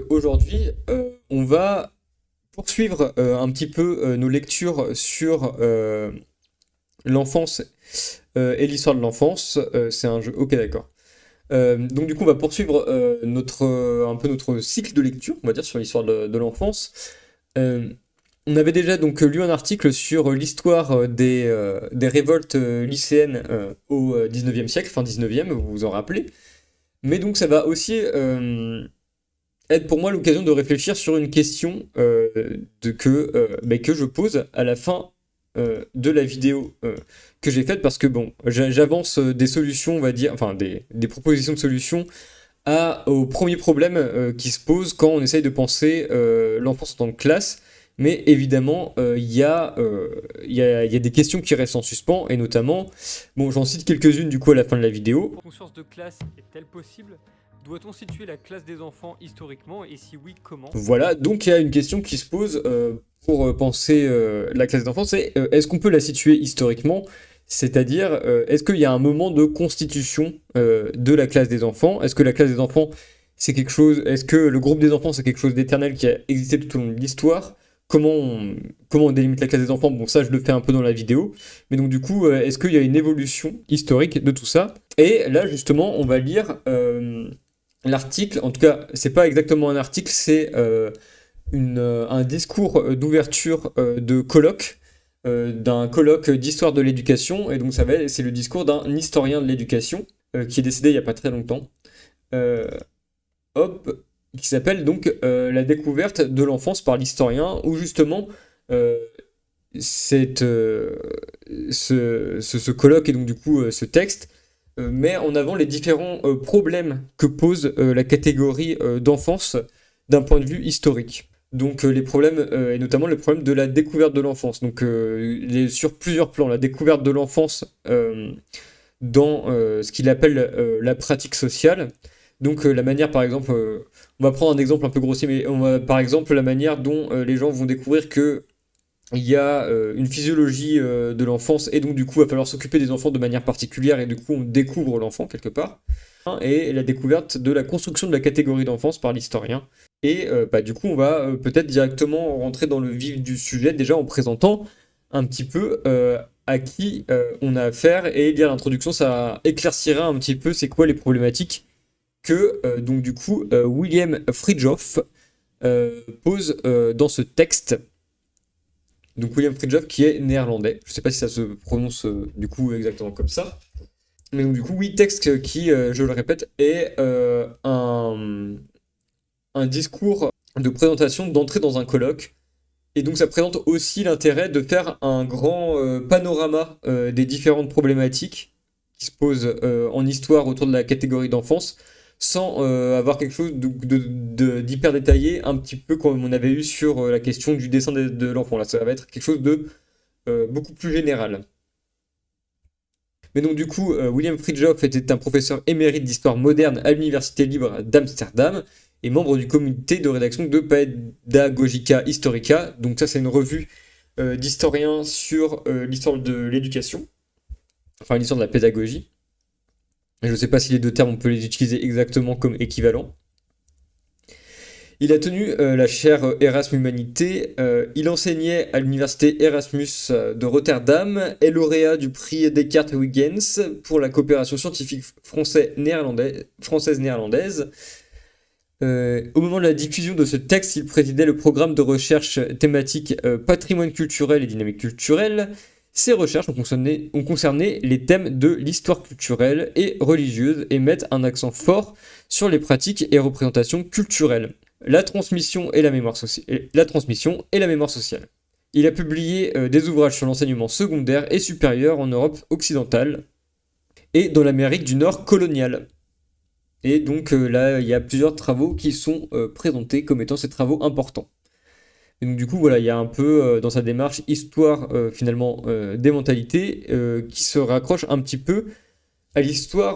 Aujourd'hui, on va poursuivre un petit peu nos lectures sur l'enfance et l'histoire de l'enfance. C'est un jeu. Ok, d'accord. Donc du coup, on va poursuivre un peu notre cycle de lecture, on va dire, sur l'histoire de l'enfance. Euh, on avait déjà donc lu un article sur l'histoire des révoltes lycéennes au 19e siècle, fin 19e, vous vous en rappelez. Mais donc ça va aussi être pour moi l'occasion de réfléchir sur une question que je pose à la fin de la vidéo que j'ai faite parce que bon, j'avance des solutions, on va dire, enfin des propositions de solutions aux premiers problèmes qui se posent quand on essaye de penser l'enfance en tant que classe. Mais évidemment, il y a des questions qui restent en suspens, et notamment, bon, j'en cite quelques-unes du coup à la fin de la vidéo. La conscience de classe est-elle possible? Doit-on situer la classe des enfants historiquement et si oui, comment? Voilà, donc il y a une question qui se pose pour penser la classe d'enfants, c'est est-ce qu'on peut la situer historiquement? C'est-à-dire, est-ce qu'il y a un moment de constitution de la classe des enfants? Est-ce que la classe des enfants, c'est quelque chose, est-ce que le groupe des enfants, c'est quelque chose d'éternel qui a existé tout au long de l'histoire? Comment on délimite la classe des enfants? Bon, ça, je le fais un peu dans la vidéo. Mais donc, du coup, est-ce qu'il y a une évolution historique de tout ça? Et là, justement, on va lire l'article, en tout cas, c'est pas exactement un article, c'est un discours d'ouverture de colloque, d'un colloque d'histoire de l'éducation, et donc c'est le discours d'un historien de l'éducation qui est décédé il y a pas très longtemps, euh, hop, qui s'appelle donc La découverte de l'enfance par l'historien, où justement euh, cette, ce colloque et donc du coup ce texte met en avant les différents problèmes que pose la catégorie d'enfance d'un point de vue historique. Donc les problèmes, et notamment les problèmes de la découverte de l'enfance. Donc sur plusieurs plans, la découverte de l'enfance dans ce qu'il appelle la pratique sociale. Donc la manière, par exemple, on va prendre un exemple un peu grossier, mais par exemple la manière dont les gens vont découvrir que il y a une physiologie de l'enfance et donc du coup il va falloir s'occuper des enfants de manière particulière et du coup on découvre l'enfant quelque part. Et la découverte de la construction de la catégorie d'enfance par l'historien. Et du coup on va peut-être directement rentrer dans le vif du sujet déjà en présentant un petit peu à qui on a affaire et lire l'introduction, ça éclaircira un petit peu c'est quoi les problématiques que donc du coup William Fridtjof pose dans ce texte. Donc William Fridtjof qui est néerlandais. Je sais pas si ça se prononce du coup exactement comme ça. Mais donc du coup, oui, texte qui, je le répète, est un discours de présentation d'entrée dans un colloque. Et donc ça présente aussi l'intérêt de faire un grand panorama des différentes problématiques qui se posent en histoire autour de la catégorie d'enfance, sans avoir quelque chose d'hyper détaillé, un petit peu comme on avait eu sur la question du dessin de l'enfant. Là, ça va être quelque chose de beaucoup plus général. Mais donc du coup, William Fridtjof était un professeur émérite d'histoire moderne à l'Université libre d'Amsterdam et membre du comité de rédaction de Pedagogica Historica. Donc ça, c'est une revue d'historiens sur l'histoire de l'éducation, enfin l'histoire de la pédagogie. Je ne sais pas si les deux termes, on peut les utiliser exactement comme équivalents. Il a tenu la chaire Erasmus Humanité. Il enseignait à l'université Erasmus de Rotterdam, est lauréat du prix Descartes-Huygens pour la coopération scientifique française-néerlandaise. Au moment de la diffusion de ce texte, il présidait le programme de recherche thématique patrimoine culturel et dynamique culturelle. Ces recherches ont concerné les thèmes de l'histoire culturelle et religieuse et mettent un accent fort sur les pratiques et représentations culturelles, la transmission et la mémoire sociale. Il a publié des ouvrages sur l'enseignement secondaire et supérieur en Europe occidentale et dans l'Amérique du Nord coloniale. Et donc là, il y a plusieurs travaux qui sont présentés comme étant ces travaux importants. Et donc du coup, voilà, il y a un peu dans sa démarche histoire finalement des mentalités qui se raccroche un petit peu à l'histoire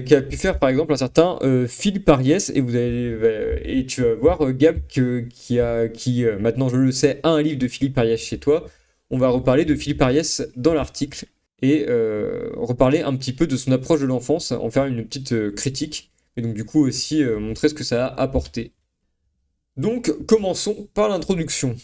qu'a pu faire par exemple un certain Philippe Ariès et tu vas voir Gab qui maintenant je le sais a un livre de Philippe Ariès chez toi. On va reparler de Philippe Ariès dans l'article et reparler un petit peu de son approche de l'enfance, en faire une petite critique et donc du coup aussi montrer ce que ça a apporté. Donc, commençons par l'introduction.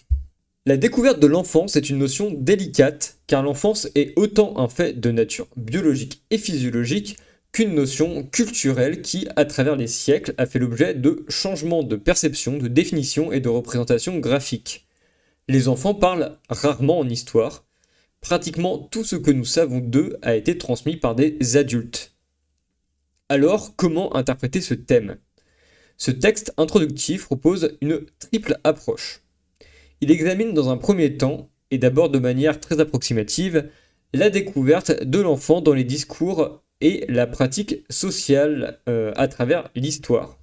La découverte de l'enfance est une notion délicate, car l'enfance est autant un fait de nature biologique et physiologique qu'une notion culturelle qui, à travers les siècles, a fait l'objet de changements de perception, de définition et de représentation graphique. Les enfants parlent rarement en histoire. Pratiquement tout ce que nous savons d'eux a été transmis par des adultes. Alors, comment interpréter ce thème ? Ce texte introductif propose une triple approche. Il examine dans un premier temps, et d'abord de manière très approximative, la découverte de l'enfant dans les discours et la pratique sociale à travers l'histoire.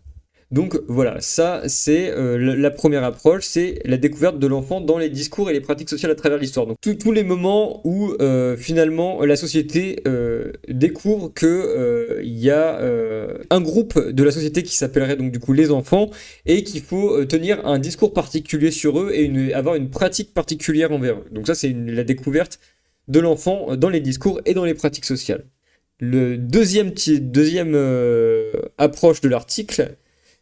Donc voilà, ça c'est la première approche, c'est la découverte de l'enfant dans les discours et les pratiques sociales à travers l'histoire. Donc tous les moments où finalement la société découvre que il y a un groupe de la société qui s'appellerait donc du coup les enfants et qu'il faut tenir un discours particulier sur eux et avoir une pratique particulière envers eux. Donc ça c'est la découverte de l'enfant dans les discours et dans les pratiques sociales. Le deuxième approche de l'article,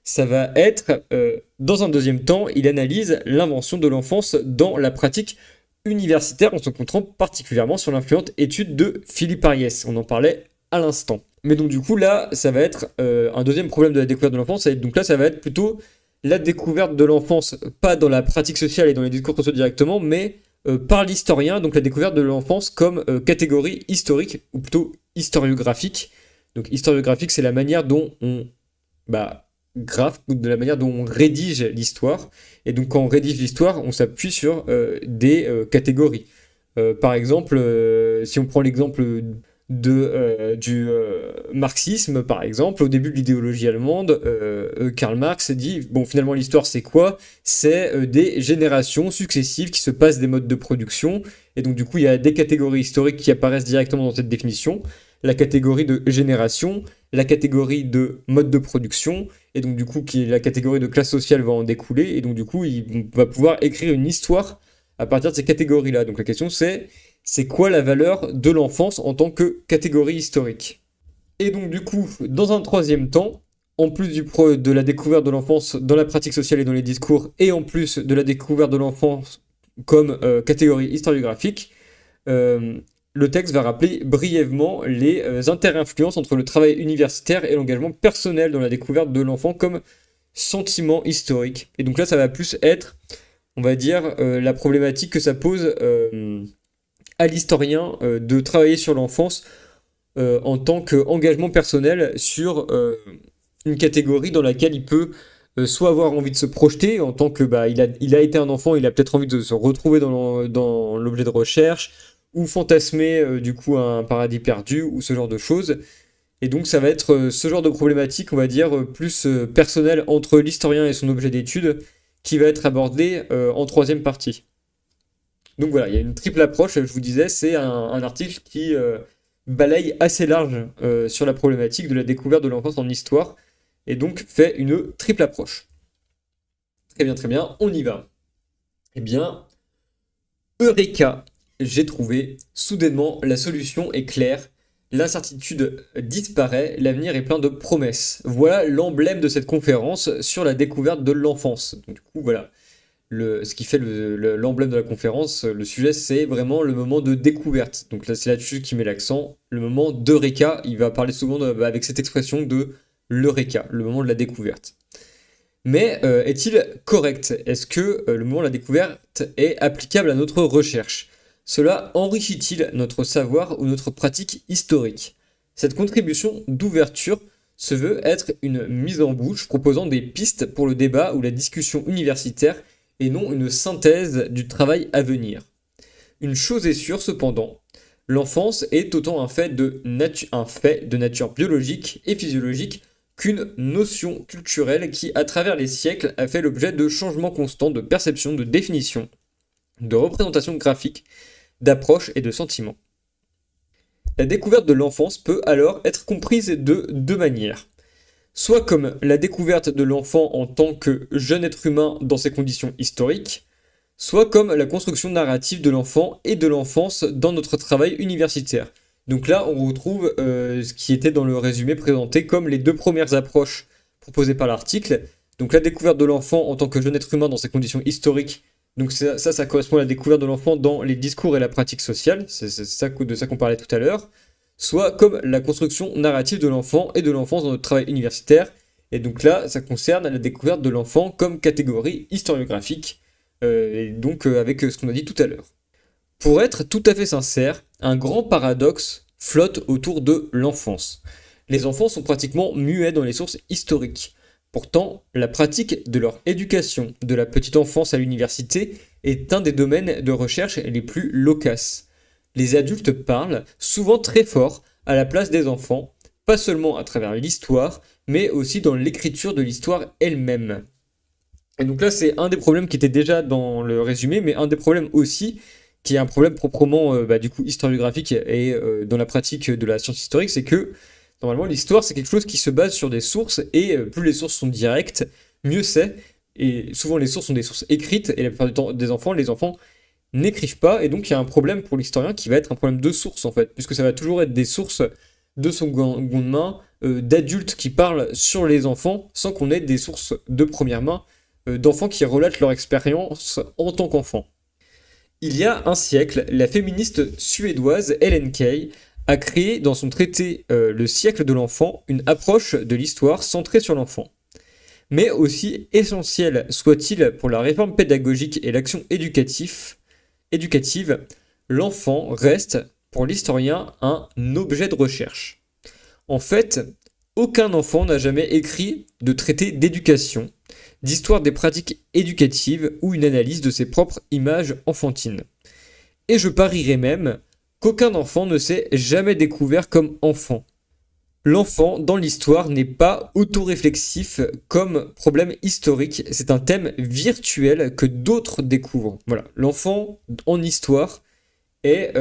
ça va être, dans un deuxième temps, il analyse l'invention de l'enfance dans la pratique universitaire en se concentrant particulièrement sur l'influente étude de Philippe Ariès. On en parlait à l'instant. Mais donc du coup là, ça va être un deuxième problème de la découverte de l'enfance. Donc là, ça va être plutôt la découverte de l'enfance, pas dans la pratique sociale et dans les discours sociaux directement, mais par l'historien, donc la découverte de l'enfance comme catégorie historique, ou plutôt historiographique. Donc historiographique, c'est la manière dont on de la manière dont on rédige l'histoire. Et donc quand on rédige l'histoire, on s'appuie sur des catégories. Par exemple, si on prend l'exemple du marxisme, par exemple, au début de l'idéologie allemande, Karl Marx dit, bon finalement l'histoire c'est quoi ? C'est des générations successives qui se passent des modes de production, et donc du coup il y a des catégories historiques qui apparaissent directement dans cette définition, la catégorie de génération, la catégorie de mode de production, et donc du coup la catégorie de classe sociale va en découler, et donc du coup il va pouvoir écrire une histoire à partir de ces catégories-là. Donc la question c'est quoi la valeur de l'enfance en tant que catégorie historique ? Et donc du coup, dans un troisième temps, en plus de la découverte de l'enfance dans la pratique sociale et dans les discours, et en plus de la découverte de l'enfance comme catégorie historiographique, le texte va rappeler brièvement les interinfluences entre le travail universitaire et l'engagement personnel dans la découverte de l'enfant comme sentiment historique. Et donc là, ça va plus être, on va dire, la problématique que ça pose à l'historien de travailler sur l'enfance en tant qu'engagement personnel sur une catégorie dans laquelle il peut soit avoir envie de se projeter en tant que il a été un enfant, il a peut-être envie de se retrouver dans l'objet de recherche, ou fantasmer du coup un paradis perdu, ou ce genre de choses. Et donc ça va être ce genre de problématique, on va dire, plus personnelle entre l'historien et son objet d'étude, qui va être abordé en troisième partie. Donc voilà, il y a une triple approche, je vous disais, c'est un article qui balaye assez large sur la problématique de la découverte de l'enfance en histoire, et donc fait une triple approche. Très bien, on y va. Eh bien, Eureka, j'ai trouvé, soudainement la solution est claire, l'incertitude disparaît, l'avenir est plein de promesses. Voilà l'emblème de cette conférence sur la découverte de l'enfance. Donc, du coup, voilà. Ce qui fait l'emblème de la conférence, le sujet, c'est vraiment le moment de découverte. Donc là, c'est là-dessus qu'il met l'accent. Le moment d'Eureka, il va parler souvent avec cette expression de l'Eureka, le moment de la découverte. Mais est-il correct ? Est-ce que le moment de la découverte est applicable à notre recherche ? Cela enrichit-il notre savoir ou notre pratique historique ? Cette contribution d'ouverture se veut être une mise en bouche proposant des pistes pour le débat ou la discussion universitaire et non une synthèse du travail à venir. Une chose est sûre cependant, l'enfance est autant un fait de nature biologique et physiologique qu'une notion culturelle qui, à travers les siècles, a fait l'objet de changements constants de perception, de définition, de représentation graphique, d'approche et de sentiment. La découverte de l'enfance peut alors être comprise de deux manières. Soit comme la découverte de l'enfant en tant que jeune être humain dans ses conditions historiques, soit comme la construction narrative de l'enfant et de l'enfance dans notre travail universitaire. Donc là, on retrouve ce qui était dans le résumé présenté comme les deux premières approches proposées par l'article. Donc la découverte de l'enfant en tant que jeune être humain dans ses conditions historiques, donc ça correspond à la découverte de l'enfant dans les discours et la pratique sociale, c'est ça, de ça qu'on parlait tout à l'heure, soit comme la construction narrative de l'enfant et de l'enfance dans notre travail universitaire. Et donc là, ça concerne la découverte de l'enfant comme catégorie historiographique, et donc avec ce qu'on a dit tout à l'heure. Pour être tout à fait sincère, un grand paradoxe flotte autour de l'enfance. Les enfants sont pratiquement muets dans les sources historiques. Pourtant, la pratique de leur éducation, de la petite enfance à l'université, est un des domaines de recherche les plus loquaces. Les adultes parlent, souvent très fort, à la place des enfants, pas seulement à travers l'histoire, mais aussi dans l'écriture de l'histoire elle-même. Et donc là, c'est un des problèmes qui était déjà dans le résumé, mais un des problèmes aussi, qui est un problème proprement du coup historiographique et dans la pratique de la science historique, c'est que normalement l'histoire c'est quelque chose qui se base sur des sources et plus les sources sont directes, mieux c'est. Et souvent les sources sont des sources écrites et la plupart du temps les enfants n'écrivent pas et donc il y a un problème pour l'historien qui va être un problème de source en fait, puisque ça va toujours être des sources de seconde main, d'adultes qui parlent sur les enfants sans qu'on ait des sources de première main d'enfants qui relatent leur expérience en tant qu'enfants. Il y a un siècle, la féministe suédoise Ellen Key a créé dans son traité Le siècle de l'enfant une approche de l'histoire centrée sur l'enfant. Mais aussi essentiel soit-il pour la réforme pédagogique et l'action éducative, l'enfant reste pour l'historien un objet de recherche. En fait, aucun enfant n'a jamais écrit de traité d'éducation, d'histoire des pratiques éducatives ou une analyse de ses propres images enfantines. Et je parierais même qu'aucun enfant ne s'est jamais découvert comme enfant. L'enfant, dans l'histoire, n'est pas autoréflexif comme problème historique, c'est un thème virtuel que d'autres découvrent. Voilà, l'enfant en histoire est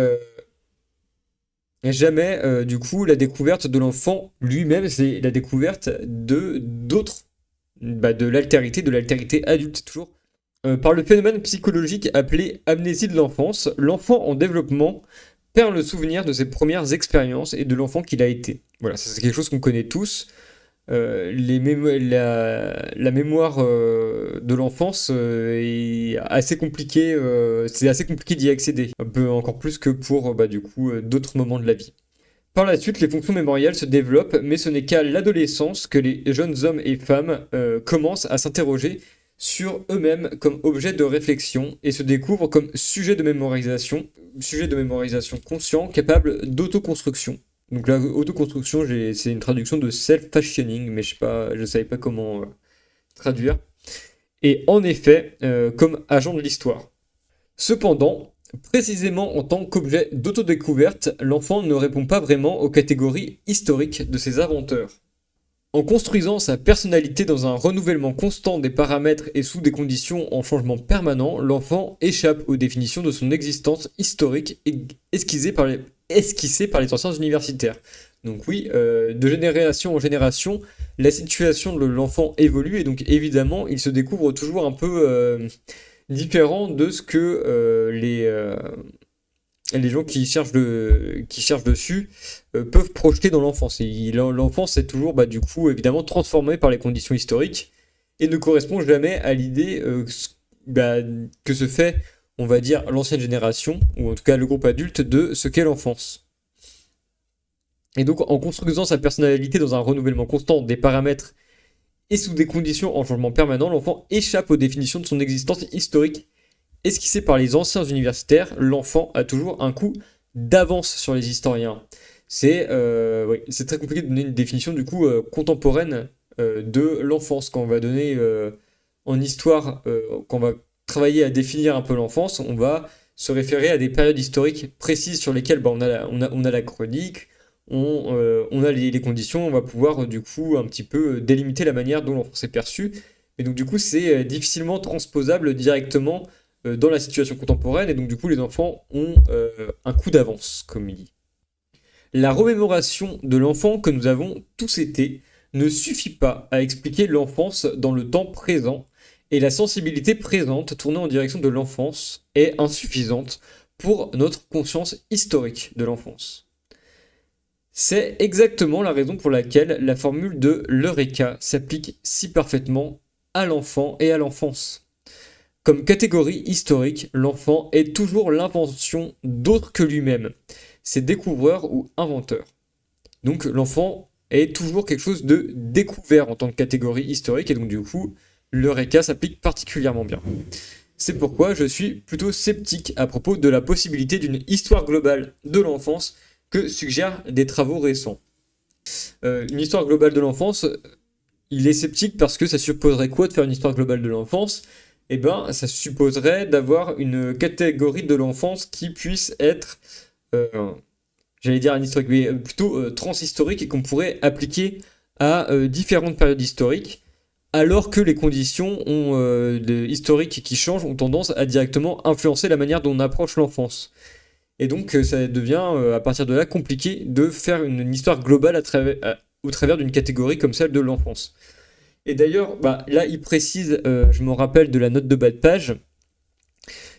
jamais, du coup, la découverte de l'enfant lui-même, c'est la découverte de d'autres, de l'altérité adulte, toujours. Par le phénomène psychologique appelé amnésie de l'enfance, l'enfant en développement perd le souvenir de ses premières expériences et de l'enfant qu'il a été. Voilà, ça c'est quelque chose qu'on connaît tous. La mémoire de l'enfance est assez compliquée, c'est assez compliqué d'y accéder, un peu encore plus que pour du coup d'autres moments de la vie. Par la suite, les fonctions mémorielles se développent, mais ce n'est qu'à l'adolescence que les jeunes hommes et femmes commencent à s'interroger sur eux-mêmes comme objet de réflexion et se découvrent comme sujet de mémorisation conscient, capable d'autoconstruction. Donc la autoconstruction, c'est une traduction de self-fashioning, mais je savais pas comment traduire. Et en effet, comme agent de l'histoire. Cependant, précisément en tant qu'objet d'autodécouverte, l'enfant ne répond pas vraiment aux catégories historiques de ses inventeurs. En construisant sa personnalité dans un renouvellement constant des paramètres et sous des conditions en changement permanent, l'enfant échappe aux définitions de son existence historique esquissées par les anciens universitaires. Donc oui, de génération en génération, la situation de l'enfant évolue et donc évidemment, il se découvre toujours un peu différent de ce que les gens qui cherchent dessus peuvent projeter dans l'enfance. Et l'enfance est toujours du coup évidemment transformée par les conditions historiques et ne correspond jamais à l'idée que se fait, on va dire, l'ancienne génération, ou en tout cas le groupe adulte, de ce qu'est l'enfance. Et donc en construisant sa personnalité dans un renouvellement constant des paramètres et sous des conditions en changement permanent, l'enfant échappe aux définitions de son existence historique. Esquissé par les anciens universitaires, l'enfant a toujours un coup d'avance sur les historiens. C'est très compliqué de donner une définition du coup contemporaine de l'enfance. Quand on va donner en histoire, quand on va travailler à définir un peu l'enfance, on va se référer à des périodes historiques précises sur lesquelles on a la chronique, on a les conditions, on va pouvoir du coup un petit peu délimiter la manière dont l'enfance est perçue. Et donc du coup c'est difficilement transposable directement dans la situation contemporaine, et donc du coup les enfants ont un coup d'avance, comme il dit. La remémoration de l'enfant que nous avons tous été ne suffit pas à expliquer l'enfance dans le temps présent, et la sensibilité présente tournée en direction de l'enfance est insuffisante pour notre conscience historique de l'enfance. C'est exactement la raison pour laquelle la formule de l'Eureka s'applique si parfaitement à l'enfant et à l'enfance. Comme catégorie historique, l'enfant est toujours l'invention d'autres que lui-même. C'est découvreur ou inventeur. Donc l'enfant est toujours quelque chose de découvert en tant que catégorie historique, et donc du coup, l'Eureka s'applique particulièrement bien. C'est pourquoi je suis plutôt sceptique à propos de la possibilité d'une histoire globale de l'enfance que suggèrent des travaux récents. Une histoire globale de l'enfance, il est sceptique parce que ça supposerait quoi de faire une histoire globale de l'enfance? Eh ben, ça supposerait d'avoir une catégorie de l'enfance qui puisse être, j'allais dire un historique, mais plutôt transhistorique et qu'on pourrait appliquer à différentes périodes historiques, alors que les conditions historiques qui changent ont tendance à directement influencer la manière dont on approche l'enfance. Et donc ça devient à partir de là compliqué de faire une histoire globale au travers d'une catégorie comme celle de l'enfance. Et d'ailleurs, là il précise, je me rappelle de la note de bas de page,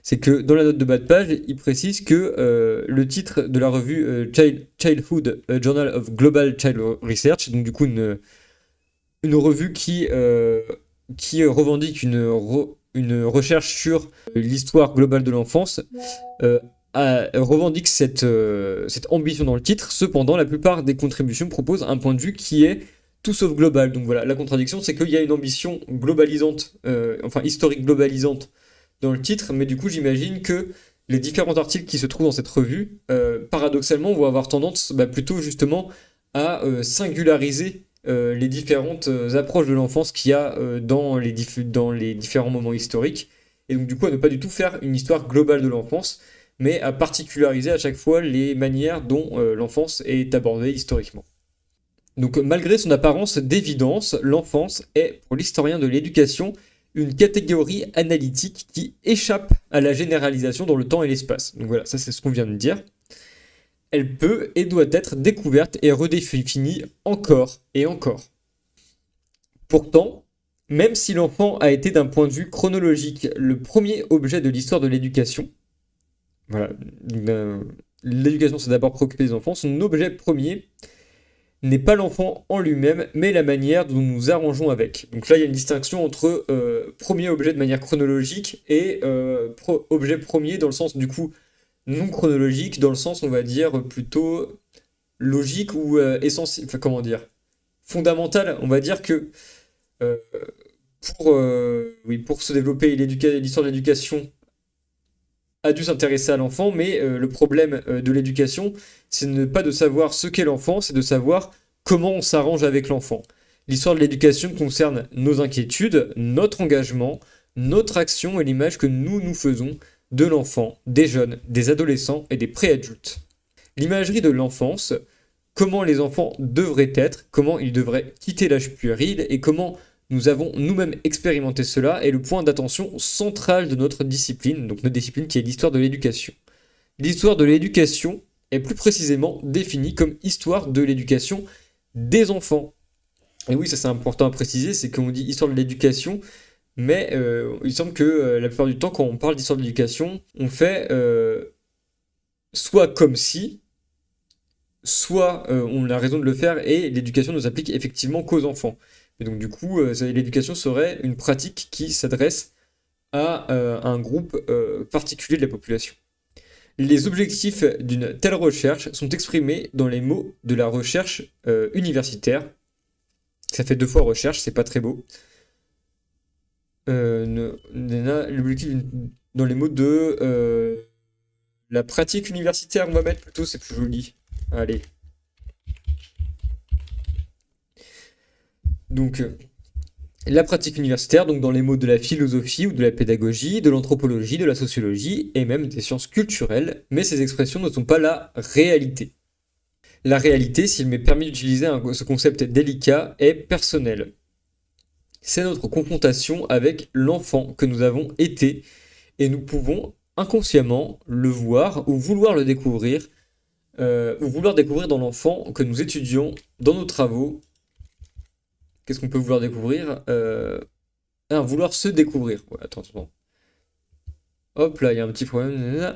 c'est que dans la note de bas de page, il précise que le titre de la revue Childhood Journal of Global Child Research, donc du coup une revue qui revendique une recherche sur l'histoire globale de l'enfance, revendique cette ambition dans le titre. Cependant, la plupart des contributions proposent un point de vue qui est tout sauf global. Donc voilà, la contradiction, c'est qu'il y a une ambition globalisante, historique globalisante dans le titre, mais du coup, j'imagine que les différents articles qui se trouvent dans cette revue, paradoxalement, vont avoir tendance plutôt justement à singulariser les différentes approches de l'enfance qu'il y a dans les différents moments historiques, et donc du coup à ne pas du tout faire une histoire globale de l'enfance, mais à particulariser à chaque fois les manières dont l'enfance est abordée historiquement. Donc malgré son apparence d'évidence, l'enfance est, pour l'historien de l'éducation, une catégorie analytique qui échappe à la généralisation dans le temps et l'espace. Donc voilà, ça c'est ce qu'on vient de dire. Elle peut et doit être découverte et redéfinie encore et encore. Pourtant, même si l'enfant a été d'un point de vue chronologique le premier objet de l'histoire de l'éducation, voilà, l'éducation c'est d'abord préoccuper des enfants, son objet premier n'est pas l'enfant en lui-même, mais la manière dont nous nous arrangeons avec. Donc là, il y a une distinction entre premier objet de manière chronologique et objet premier dans le sens du coup non chronologique, dans le sens, on va dire, plutôt logique ou essentiel, fondamental. On va dire que pour se développer, l'histoire de l'éducation a dû s'intéresser à l'enfant, mais le problème de l'éducation, c'est pas de savoir ce qu'est l'enfant, c'est de savoir comment on s'arrange avec l'enfant. L'histoire de l'éducation concerne nos inquiétudes, notre engagement, notre action et l'image que nous faisons de l'enfant, des jeunes, des adolescents et des préadultes. L'imagerie de l'enfance, comment les enfants devraient être, comment ils devraient quitter l'âge puéril et comment nous avons nous-mêmes expérimenté cela est le point d'attention central de notre discipline, donc notre discipline qui est l'histoire de l'éducation. L'histoire de l'éducation est plus précisément définie comme histoire de l'éducation des enfants. Et oui, ça c'est important à préciser, c'est qu'on dit histoire de l'éducation, mais il semble que la plupart du temps, quand on parle d'histoire de l'éducation, on fait soit comme si, soit on a raison de le faire et l'éducation ne s'applique effectivement qu'aux enfants. Et donc du coup, l'éducation serait une pratique qui s'adresse à un groupe particulier de la population. Les objectifs d'une telle recherche sont exprimés dans les mots de la recherche universitaire. Ça fait 2 fois recherche, c'est pas très beau. L'objectif dans les mots de la pratique universitaire, on va mettre plutôt, c'est plus joli. Allez. Donc, la pratique universitaire, donc dans les mots de la philosophie ou de la pédagogie, de l'anthropologie, de la sociologie et même des sciences culturelles, mais ces expressions ne sont pas la réalité. La réalité, s'il m'est permis d'utiliser ce concept délicat, est personnelle. C'est notre confrontation avec l'enfant que nous avons été, et nous pouvons inconsciemment le voir ou vouloir le découvrir, ou vouloir découvrir dans l'enfant que nous étudions dans nos travaux. Qu'est-ce qu'on peut vouloir découvrir vouloir se découvrir. Ouais, attends. Hop, là, il y a un petit problème.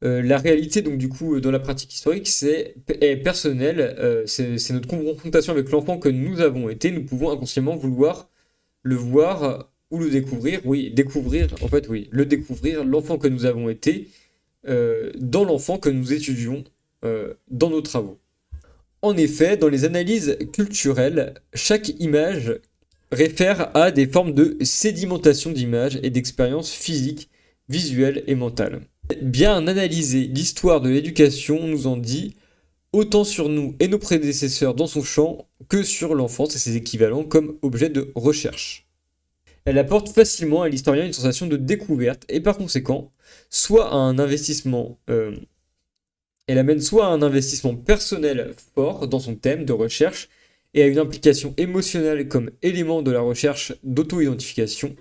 La réalité, donc du coup, dans la pratique historique, est personnelle. C'est notre confrontation avec l'enfant que nous avons été. Nous pouvons inconsciemment vouloir le voir ou le découvrir. Oui, découvrir, en fait, oui, le découvrir, l'enfant que nous avons été, dans l'enfant que nous étudions dans nos travaux. En effet, dans les analyses culturelles, chaque image réfère à des formes de sédimentation d'images et d'expériences physiques, visuelles et mentales. Bien analyser l'histoire de l'éducation nous en dit autant sur nous et nos prédécesseurs dans son champ que sur l'enfance et ses équivalents comme objet de recherche. Elle apporte facilement à l'historien une sensation de découverte et par conséquent, soit à un investissement elle amène soit à un investissement personnel fort dans son thème de recherche et à une implication émotionnelle comme élément de la recherche d'auto-identification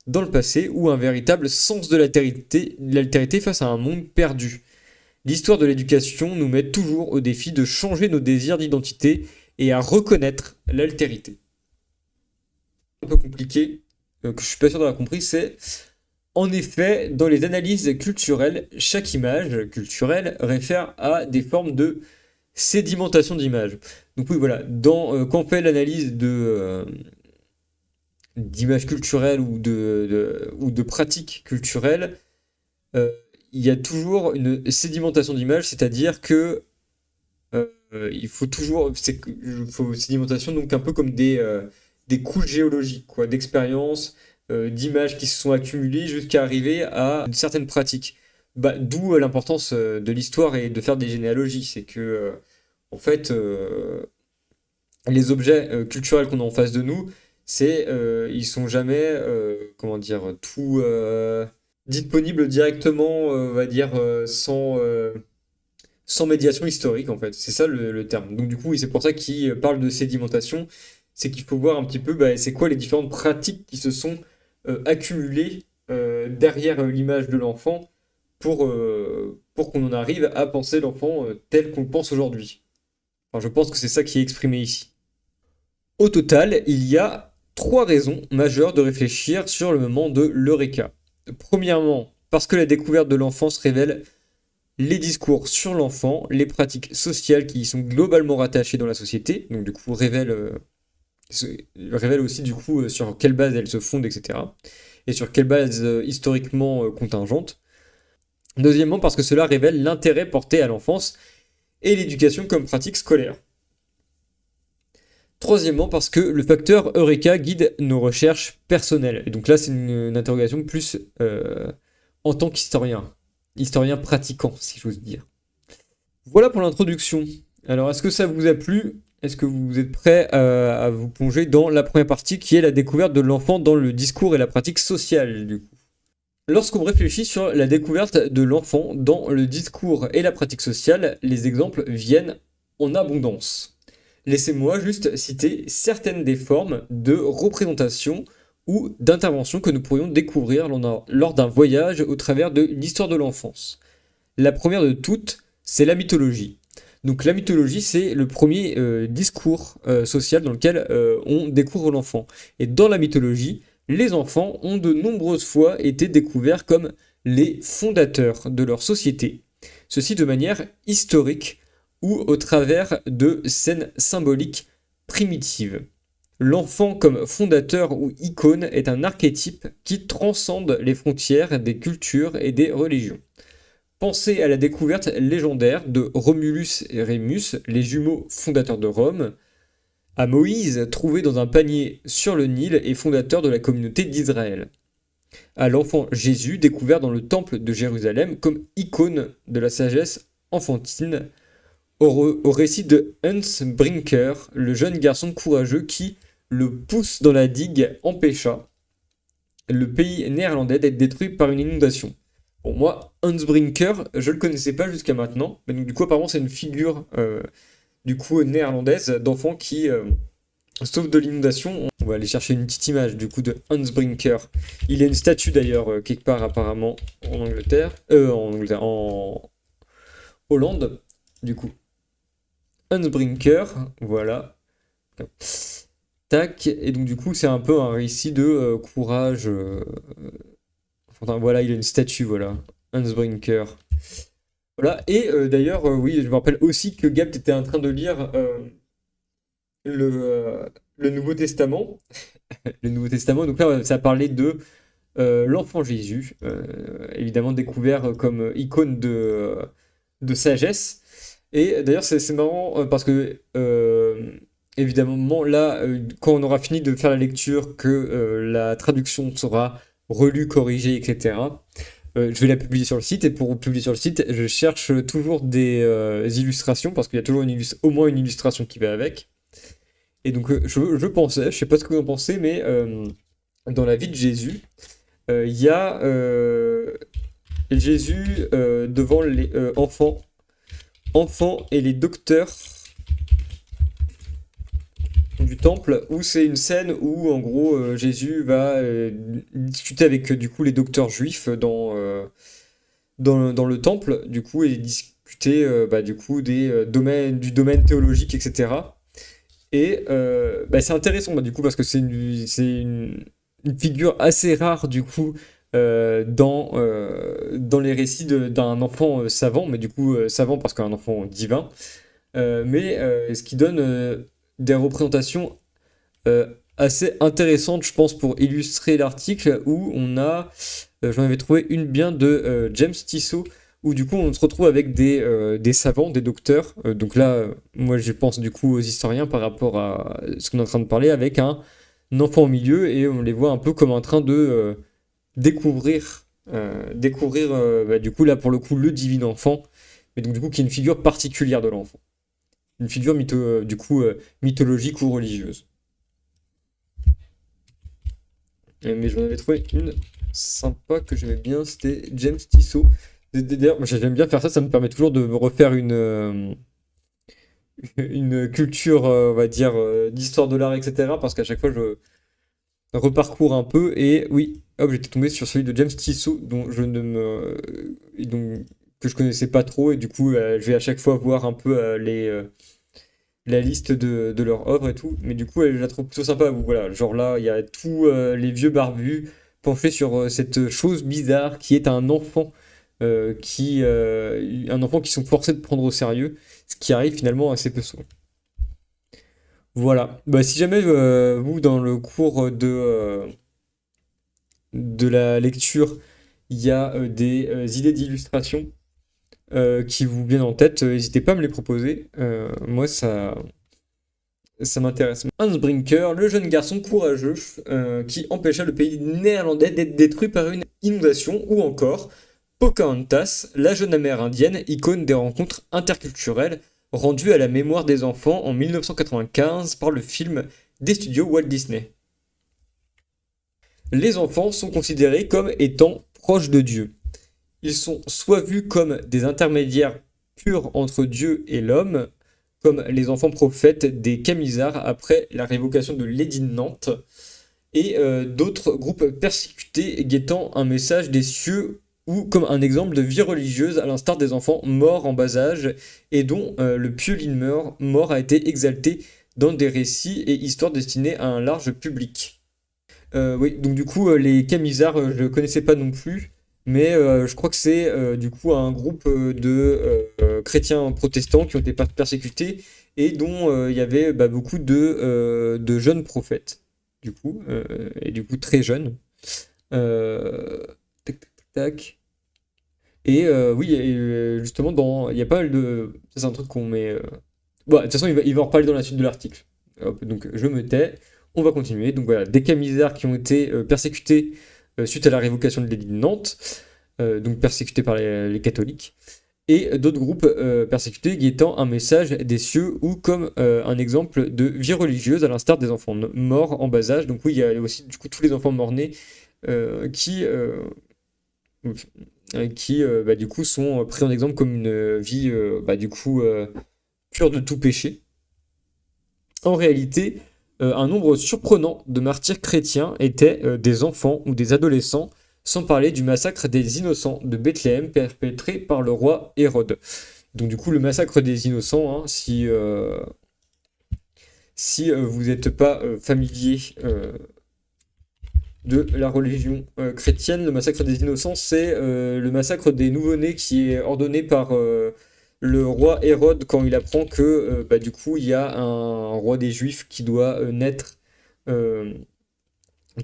dans le passé ou un véritable sens de l'altérité face à un monde perdu. L'histoire de l'éducation nous met toujours au défi de changer nos désirs d'identité et à reconnaître l'altérité. Un peu compliqué, que je suis pas sûr d'avoir compris, c'est en effet, dans les analyses culturelles, chaque image culturelle réfère à des formes de sédimentation d'images. Donc oui, voilà, quand on fait l'analyse d'images culturelles ou de pratiques culturelles, euh, il y a toujours une sédimentation d'images, c'est-à-dire que il faut toujours, faut sédimentation donc un peu comme des couches géologiques, quoi, d'expériences, d'images qui se sont accumulées jusqu'à arriver à une certaine pratique. D'où l'importance de l'histoire et de faire des généalogies. C'est que, en fait, les objets culturels qu'on a en face de nous, ils sont jamais, comment dire, tout disponibles directement, on va dire, sans médiation historique, en fait. C'est ça le terme. Donc, du coup, oui, c'est pour ça qu'il parle de sédimentation. C'est qu'il faut voir un petit peu, c'est quoi les différentes pratiques qui se sont accumulées derrière l'image de l'enfant pour qu'on en arrive à penser l'enfant tel qu'on le pense aujourd'hui. Enfin, je pense que c'est ça qui est exprimé ici. Au total, il y a trois raisons majeures de réfléchir sur le moment de l'Eureka. Premièrement, parce que la découverte de l'enfance révèle les discours sur l'enfant, les pratiques sociales qui y sont globalement rattachées dans la société, donc du coup révèle aussi du coup sur quelle base elles se fondent, etc. Et sur quelle base historiquement contingente. Deuxièmement, parce que cela révèle l'intérêt porté à l'enfance et l'éducation comme pratique scolaire. Troisièmement, parce que le facteur Eureka guide nos recherches personnelles. Et donc là, c'est une interrogation plus en tant qu'historien. Historien pratiquant, si j'ose dire. Voilà pour l'introduction. Alors, est-ce que ça vous a plu ? Est-ce que vous êtes prêts à vous plonger dans la première partie qui est la découverte de l'enfant dans le discours et la pratique sociale, du coup ? Lorsqu'on réfléchit sur la découverte de l'enfant dans le discours et la pratique sociale, les exemples viennent en abondance. Laissez-moi juste citer certaines des formes de représentation ou d'intervention que nous pourrions découvrir lors d'un voyage au travers de l'histoire de l'enfance. La première de toutes, c'est la mythologie. Donc la mythologie, c'est le premier discours social dans lequel on découvre l'enfant. Et dans la mythologie, les enfants ont de nombreuses fois été découverts comme les fondateurs de leur société. Ceci de manière historique ou au travers de scènes symboliques primitives. L'enfant comme fondateur ou icône est un archétype qui transcende les frontières des cultures et des religions. Pensez à la découverte légendaire de Romulus et Rémus, les jumeaux fondateurs de Rome, à Moïse, trouvé dans un panier sur le Nil et fondateur de la communauté d'Israël, à l'enfant Jésus, découvert dans le temple de Jérusalem comme icône de la sagesse enfantine, au récit de Hans Brinker, le jeune garçon courageux qui le pousse dans la digue empêcha le pays néerlandais d'être détruit par une inondation. Bon, moi, Hans Brinker, je le connaissais pas jusqu'à maintenant, mais donc du coup apparemment c'est une figure du coup néerlandaise d'enfant qui sauve de l'inondation. On va aller chercher une petite image du coup de Hans Brinker. Il y a une statue d'ailleurs quelque part apparemment en en Hollande du coup. Hans Brinker, voilà. Tac, et donc du coup c'est un peu un récit de courage. Enfin, voilà, il a une statue, voilà. Hans Brinker. Voilà, et d'ailleurs, oui, je me rappelle aussi que Gab était en train de lire le Nouveau Testament. le Nouveau Testament. Donc là, ça parlait de l'enfant Jésus, évidemment découvert comme icône de sagesse. Et d'ailleurs, c'est marrant parce que, évidemment, là, quand on aura fini de faire la lecture, que la traduction sera relue, corrigée, etc., je vais la publier sur le site. Et pour publier sur le site, je cherche toujours des illustrations parce qu'il y a toujours au moins une illustration qui va avec. Et donc, je pensais, je sais pas ce que vous en pensez, mais dans la vie de Jésus, il y a Jésus devant les enfants et les docteurs du temple, où c'est une scène où en gros Jésus va discuter avec du coup les docteurs juifs dans le temple, du coup, et discuter du coup du domaine théologique, etc. Et c'est intéressant du coup parce que une figure assez rare du coup dans les récits d'un enfant savant, mais du coup savant parce qu'un enfant divin, ce qui donne des représentations assez intéressantes, je pense, pour illustrer l'article, où j'en avais trouvé une bien de James Tissot, où du coup on se retrouve avec des savants, des docteurs. Donc là, moi je pense du coup aux historiens par rapport à ce qu'on est en train de parler, avec un enfant au milieu, et on les voit un peu comme en train de découvrir du coup là pour le coup le divin enfant, mais donc du coup qui est une figure particulière de l'enfant, une figure mythologique ou religieuse. Mais j'en avais trouvé une sympa que j'aimais bien, c'était James Tissot. D'ailleurs, moi, j'aime bien faire ça, ça me permet toujours de me refaire une culture, on va dire, d'histoire de l'art, etc. Parce qu'à chaque fois, je reparcours un peu, et oui, hop, j'étais tombé sur celui de James Tissot, dont je ne me... et donc, que je connaissais pas trop, et du coup, je vais à chaque fois voir un peu la liste de leurs œuvres et tout, mais du coup, je la trouve plutôt sympa. Voilà, genre là, il y a tous les vieux barbus penchés sur cette chose bizarre qui est un enfant qui sont forcés de prendre au sérieux, ce qui arrive finalement assez peu souvent. Voilà. Bah, si jamais vous, dans le cours de la lecture, il y a des idées d'illustration qui vous viennent en tête, n'hésitez pas à me les proposer. Moi, ça m'intéresse. Hans Brinker, le jeune garçon courageux qui empêcha le pays néerlandais d'être détruit par une inondation, ou encore Pocahontas, la jeune amérindienne, icône des rencontres interculturelles, rendue à la mémoire des enfants en 1995 par le film des studios Walt Disney. Les enfants sont considérés comme étant proches de Dieu. Ils sont soit vus comme des intermédiaires purs entre Dieu et l'homme, comme les enfants prophètes des Camisards après la révocation de l'édit de Nantes, et d'autres groupes persécutés guettant un message des cieux, ou comme un exemple de vie religieuse, à l'instar des enfants morts en bas âge, et dont le pieux Lynn mort a été exalté dans des récits et histoires destinés à un large public. Oui, donc du coup, les Camisards, je ne connaissais pas non plus, mais je crois que c'est du coup un groupe de chrétiens protestants qui ont été persécutés, et dont il y avait beaucoup de jeunes prophètes, du coup, et du coup très jeunes. Tac, tac, tac. Et oui, et, justement, il y a pas mal de... Ça, c'est un truc qu'on met... Bon, de toute façon, il va en reparler dans la suite de l'article. Hop, donc je me tais, on va continuer. Donc voilà, des Camisards qui ont été persécutés suite à la révocation de l'édit de Nantes, donc persécutés par les catholiques, et d'autres groupes persécutés qui étant un message des cieux, ou comme un exemple de vie religieuse, à l'instar des enfants morts en bas âge. Donc oui, il y a aussi du coup tous les enfants morts-nés qui du coup sont pris en exemple comme une vie pure de tout péché. En réalité, un nombre surprenant de martyrs chrétiens étaient des enfants ou des adolescents, sans parler du massacre des innocents de Bethléem perpétré par le roi Hérode. Donc du coup, le massacre des innocents, hein, si vous n'êtes pas familier de la religion chrétienne, le massacre des innocents, c'est le massacre des nouveau-nés qui est ordonné par le roi Hérode quand il apprend que du coup il y a un roi des Juifs qui doit naître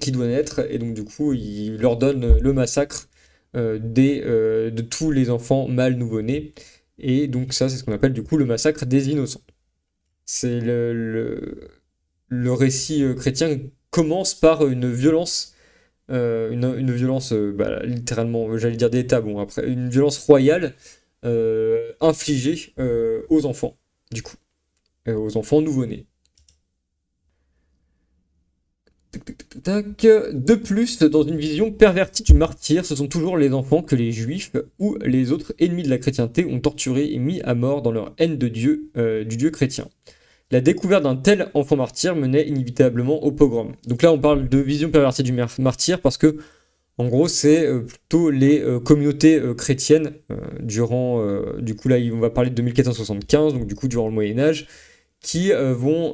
qui doit naître, et donc du coup il leur donne le massacre de tous les enfants mâles nouveau-nés, et donc ça c'est ce qu'on appelle du coup le massacre des innocents. C'est le récit chrétien commence par une violence, une violence littéralement, j'allais dire d'État, bon après, une violence royale infligée aux enfants, du coup, aux enfants nouveau-nés. De plus, dans une vision pervertie du martyr, ce sont toujours les enfants que les juifs ou les autres ennemis de la chrétienté ont torturés et mis à mort dans leur haine de Dieu, du Dieu chrétien. La découverte d'un tel enfant martyr menait inévitablement au pogrom. Donc là, on parle de vision pervertie du martyr parce que, en gros, c'est plutôt les communautés chrétiennes durant, du coup là, on va parler de 1475, donc du coup durant le Moyen Âge, qui vont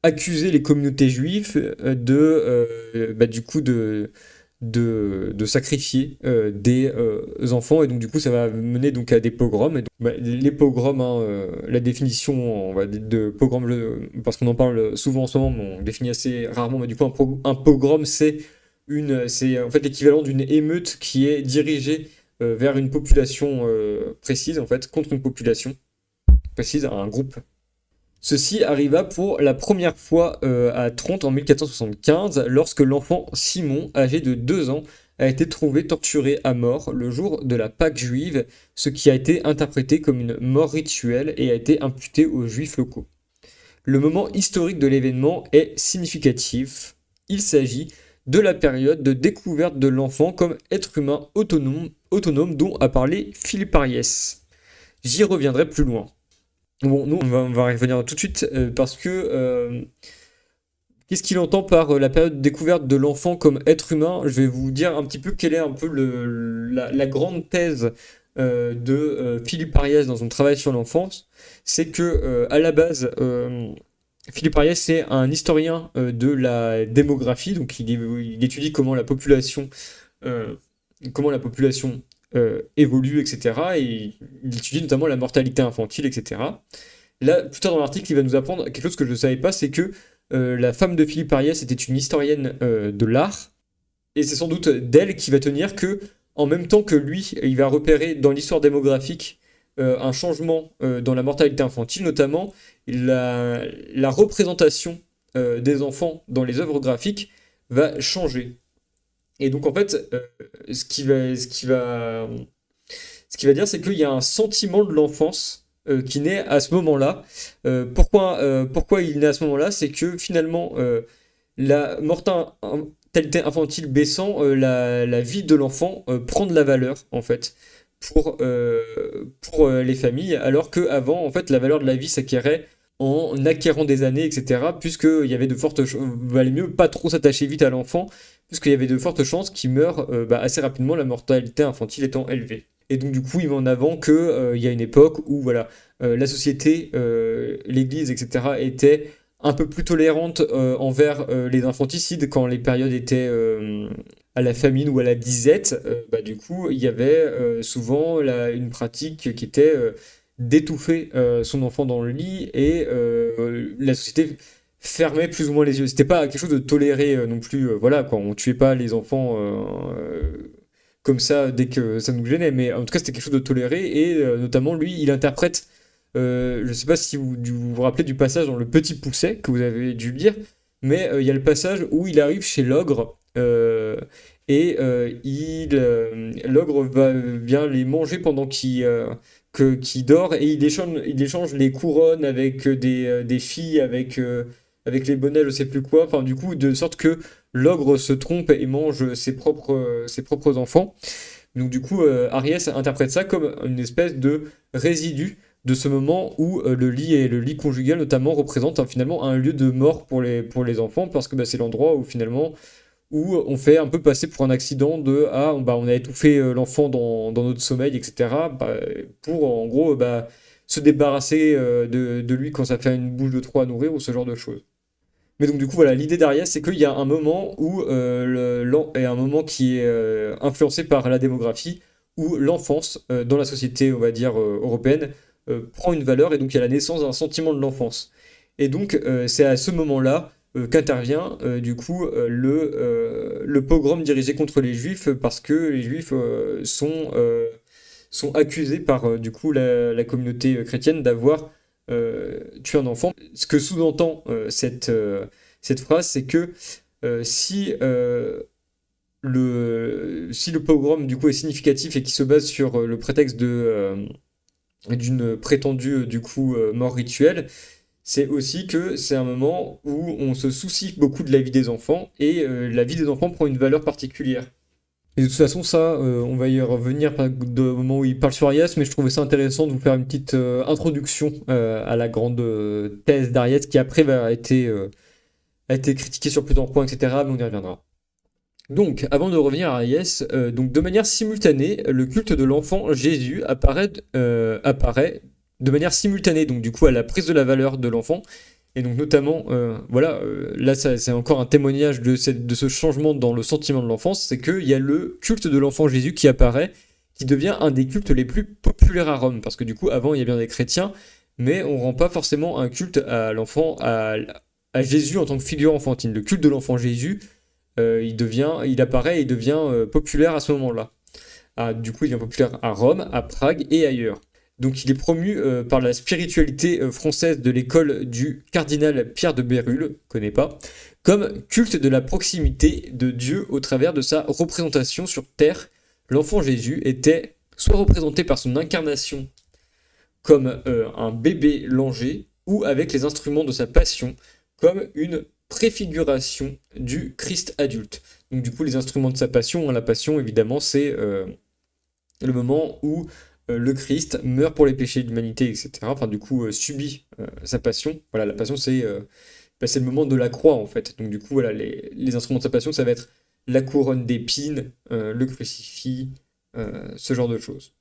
accuser les communautés juives du coup de sacrifier des enfants, et donc du coup ça va mener donc à des pogroms. Et donc, les pogroms, la définition de pogrom, parce qu'on en parle souvent en ce moment, mais on définit assez rarement, mais du coup un pogrom c'est en fait l'équivalent d'une émeute qui est dirigée vers une population précise, en fait, contre une population précise, un groupe. Ceci arriva pour la première fois à Trente en 1475, lorsque l'enfant Simon, âgé de 2 ans, a été trouvé torturé à mort le jour de la Pâque juive, ce qui a été interprété comme une mort rituelle et a été imputé aux juifs locaux. Le moment historique de l'événement est significatif. Il s'agit de la période de découverte de l'enfant comme être humain autonome dont a parlé Philippe Ariès. J'y reviendrai plus loin. Bon, nous, on va y revenir tout de suite parce que qu'est-ce qu'il entend par la période de découverte de l'enfant comme être humain? Je vais vous dire un petit peu quelle est un peu la grande thèse de Philippe Ariès dans son travail sur l'enfance. C'est que à la base, Philippe Ariès c'est un historien de la démographie, donc il étudie euh, comment la population évolue, etc. Et il étudie notamment la mortalité infantile, etc. Là, plus tard dans l'article, il va nous apprendre quelque chose que je ne savais pas, c'est que la femme de Philippe Ariès était une historienne de l'art, et c'est sans doute d'elle qui va tenir que, en même temps que lui, il va repérer dans l'histoire démographique un changement dans la mortalité infantile, notamment la représentation des enfants dans les œuvres graphiques va changer. Et donc en fait, ce qui va dire, c'est qu'il y a un sentiment de l'enfance qui naît à ce moment-là. Pourquoi il naît à ce moment-là? C'est que finalement, la mortalité infantile baissant, la vie de l'enfant prend de la valeur, en fait, pour les familles, alors qu'avant, en fait, la valeur de la vie s'acquérait en acquérant des années, etc., puisqu'il y avait de fortes chances, valait mieux pas trop s'attacher vite à l'enfant, puisqu'il y avait de fortes chances qu'il meure assez rapidement, la mortalité infantile étant élevée. Et donc du coup, il met en avant qu'il y a une époque où voilà, la société, l'Église, etc., était un peu plus tolérante envers les infanticides quand les périodes étaient à la famine ou à la disette. Du coup, il y avait souvent une pratique qui était d'étouffer son enfant dans le lit, et la société fermait plus ou moins les yeux. C'était pas quelque chose de toléré non plus. Voilà, quoi, on tuait pas les enfants comme ça dès que ça nous gênait, mais en tout cas c'était quelque chose de toléré, et notamment lui il interprète, je sais pas si vous vous rappelez du passage dans Le Petit Poucet que vous avez dû lire, mais il y a le passage où il arrive chez l'ogre et l'ogre vient les manger pendant qu'il dort, et il échange les couronnes avec des filles, avec les bonnets, je sais plus quoi, enfin du coup de sorte que l'ogre se trompe et mange ses propres enfants. Donc du coup, Ariès interprète ça comme une espèce de résidu de ce moment où le lit et le lit conjugal notamment représentent finalement un lieu de mort pour les enfants, parce que c'est l'endroit où finalement où on fait un peu passer pour un accident de on a étouffé l'enfant dans notre sommeil, etc. Pour en gros se débarrasser de lui quand ça fait une bouche de trop à nourrir, ou ce genre de choses. Mais donc du coup voilà, l'idée d'Ariès c'est qu'il y a un moment où et un moment qui est influencé par la démographie, où l'enfance dans la société, on va dire européenne, prend une valeur, et donc il y a la naissance d'un sentiment de l'enfance. Et donc c'est à ce moment-là qu'intervient du coup le pogrom dirigé contre les juifs parce que les juifs sont accusés par du coup la communauté chrétienne d'avoir tué un enfant. Ce que sous-entend cette phrase, c'est que si le pogrom du coup est significatif et qui se base sur le prétexte d'une prétendue du coup mort rituelle, c'est aussi que c'est un moment où on se soucie beaucoup de la vie des enfants et la vie des enfants prend une valeur particulière. Et de toute façon, ça, on va y revenir au moment où il parle sur Ariès, mais je trouvais ça intéressant de vous faire une petite introduction à la grande thèse d'Ariès qui après a été critiquée sur plusieurs points, etc. Mais on y reviendra. Donc, avant de revenir à Ariès, donc de manière simultanée, le culte de l'enfant Jésus apparaît de manière simultanée, donc du coup à la prise de la valeur de l'enfant. Et donc notamment, là c'est encore un témoignage de ce changement dans le sentiment de l'enfance, c'est qu'il y a le culte de l'enfant Jésus qui apparaît, qui devient un des cultes les plus populaires à Rome. Parce que du coup, avant il y a bien des chrétiens, mais on rend pas forcément un culte à l'enfant, à Jésus en tant que figure enfantine. Le culte de l'enfant Jésus, il apparaît et il devient populaire à ce moment-là. Du coup, il devient populaire à Rome, à Prague et ailleurs. Donc il est promu par la spiritualité française de l'école du cardinal Pierre de Bérulle, connais pas, comme culte de la proximité de Dieu au travers de sa représentation sur terre. L'enfant Jésus était soit représenté par son incarnation comme un bébé langé, ou avec les instruments de sa passion, comme une préfiguration du Christ adulte. Donc du coup, les instruments de sa passion, la passion évidemment, c'est le moment où le Christ meurt pour les péchés de l'humanité, etc. Enfin, du coup, subit sa passion. Voilà, la passion, c'est le moment de la croix, en fait. Donc, du coup, voilà, les instruments de sa passion, ça va être la couronne d'épines, le crucifix, ce genre de choses.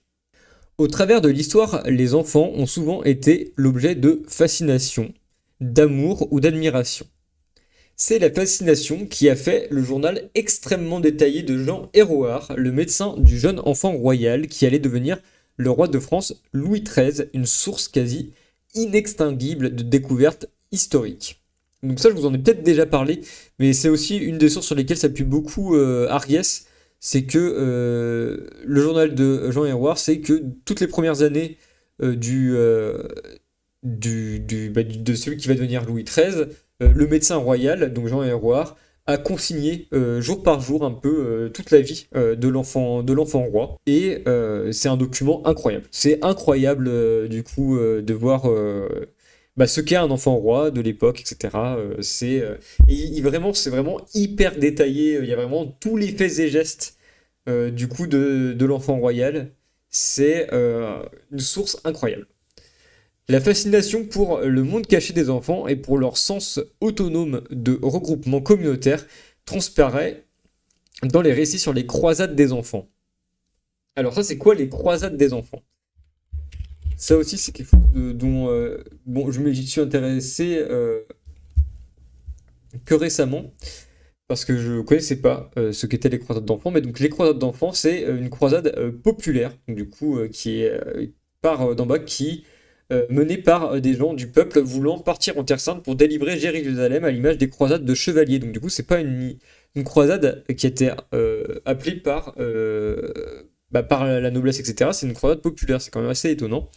Au travers de l'histoire, les enfants ont souvent été l'objet de fascination, d'amour ou d'admiration. C'est la fascination qui a fait le journal extrêmement détaillé de Jean Héroard, le médecin du jeune enfant royal qui allait devenir le roi de France Louis XIII, une source quasi inextinguible de découvertes historiques. Donc ça, je vous en ai peut-être déjà parlé, mais c'est aussi une des sources sur lesquelles s'appuie beaucoup Ariès, c'est que le journal de Jean Héroard, c'est que toutes les premières années de celui qui va devenir Louis XIII, le médecin royal, donc Jean Héroard, a consigné jour par jour un peu toute la vie de l'enfant roi. Et c'est un document incroyable. C'est incroyable du coup de voir ce qu'est un enfant roi de l'époque, etc. C'est vraiment hyper détaillé. Il y a vraiment tous les faits et gestes du coup de l'enfant royal. C'est une source incroyable. La fascination pour le monde caché des enfants et pour leur sens autonome de regroupement communautaire transparaît dans les récits sur les croisades des enfants. Alors ça, c'est quoi les croisades des enfants? Ça aussi, c'est quelque chose dont je me suis intéressé que récemment, parce que je ne connaissais pas ce qu'étaient les croisades d'enfants. Mais donc les croisades d'enfants, c'est une croisade populaire, donc, du coup, qui est par d'en bas, qui menée par des gens du peuple voulant partir en Terre Sainte pour délivrer Jérusalem à l'image des croisades de chevaliers. Donc du coup, c'est pas une croisade qui a été appelée par la noblesse, etc. C'est une croisade populaire, c'est quand même assez étonnant.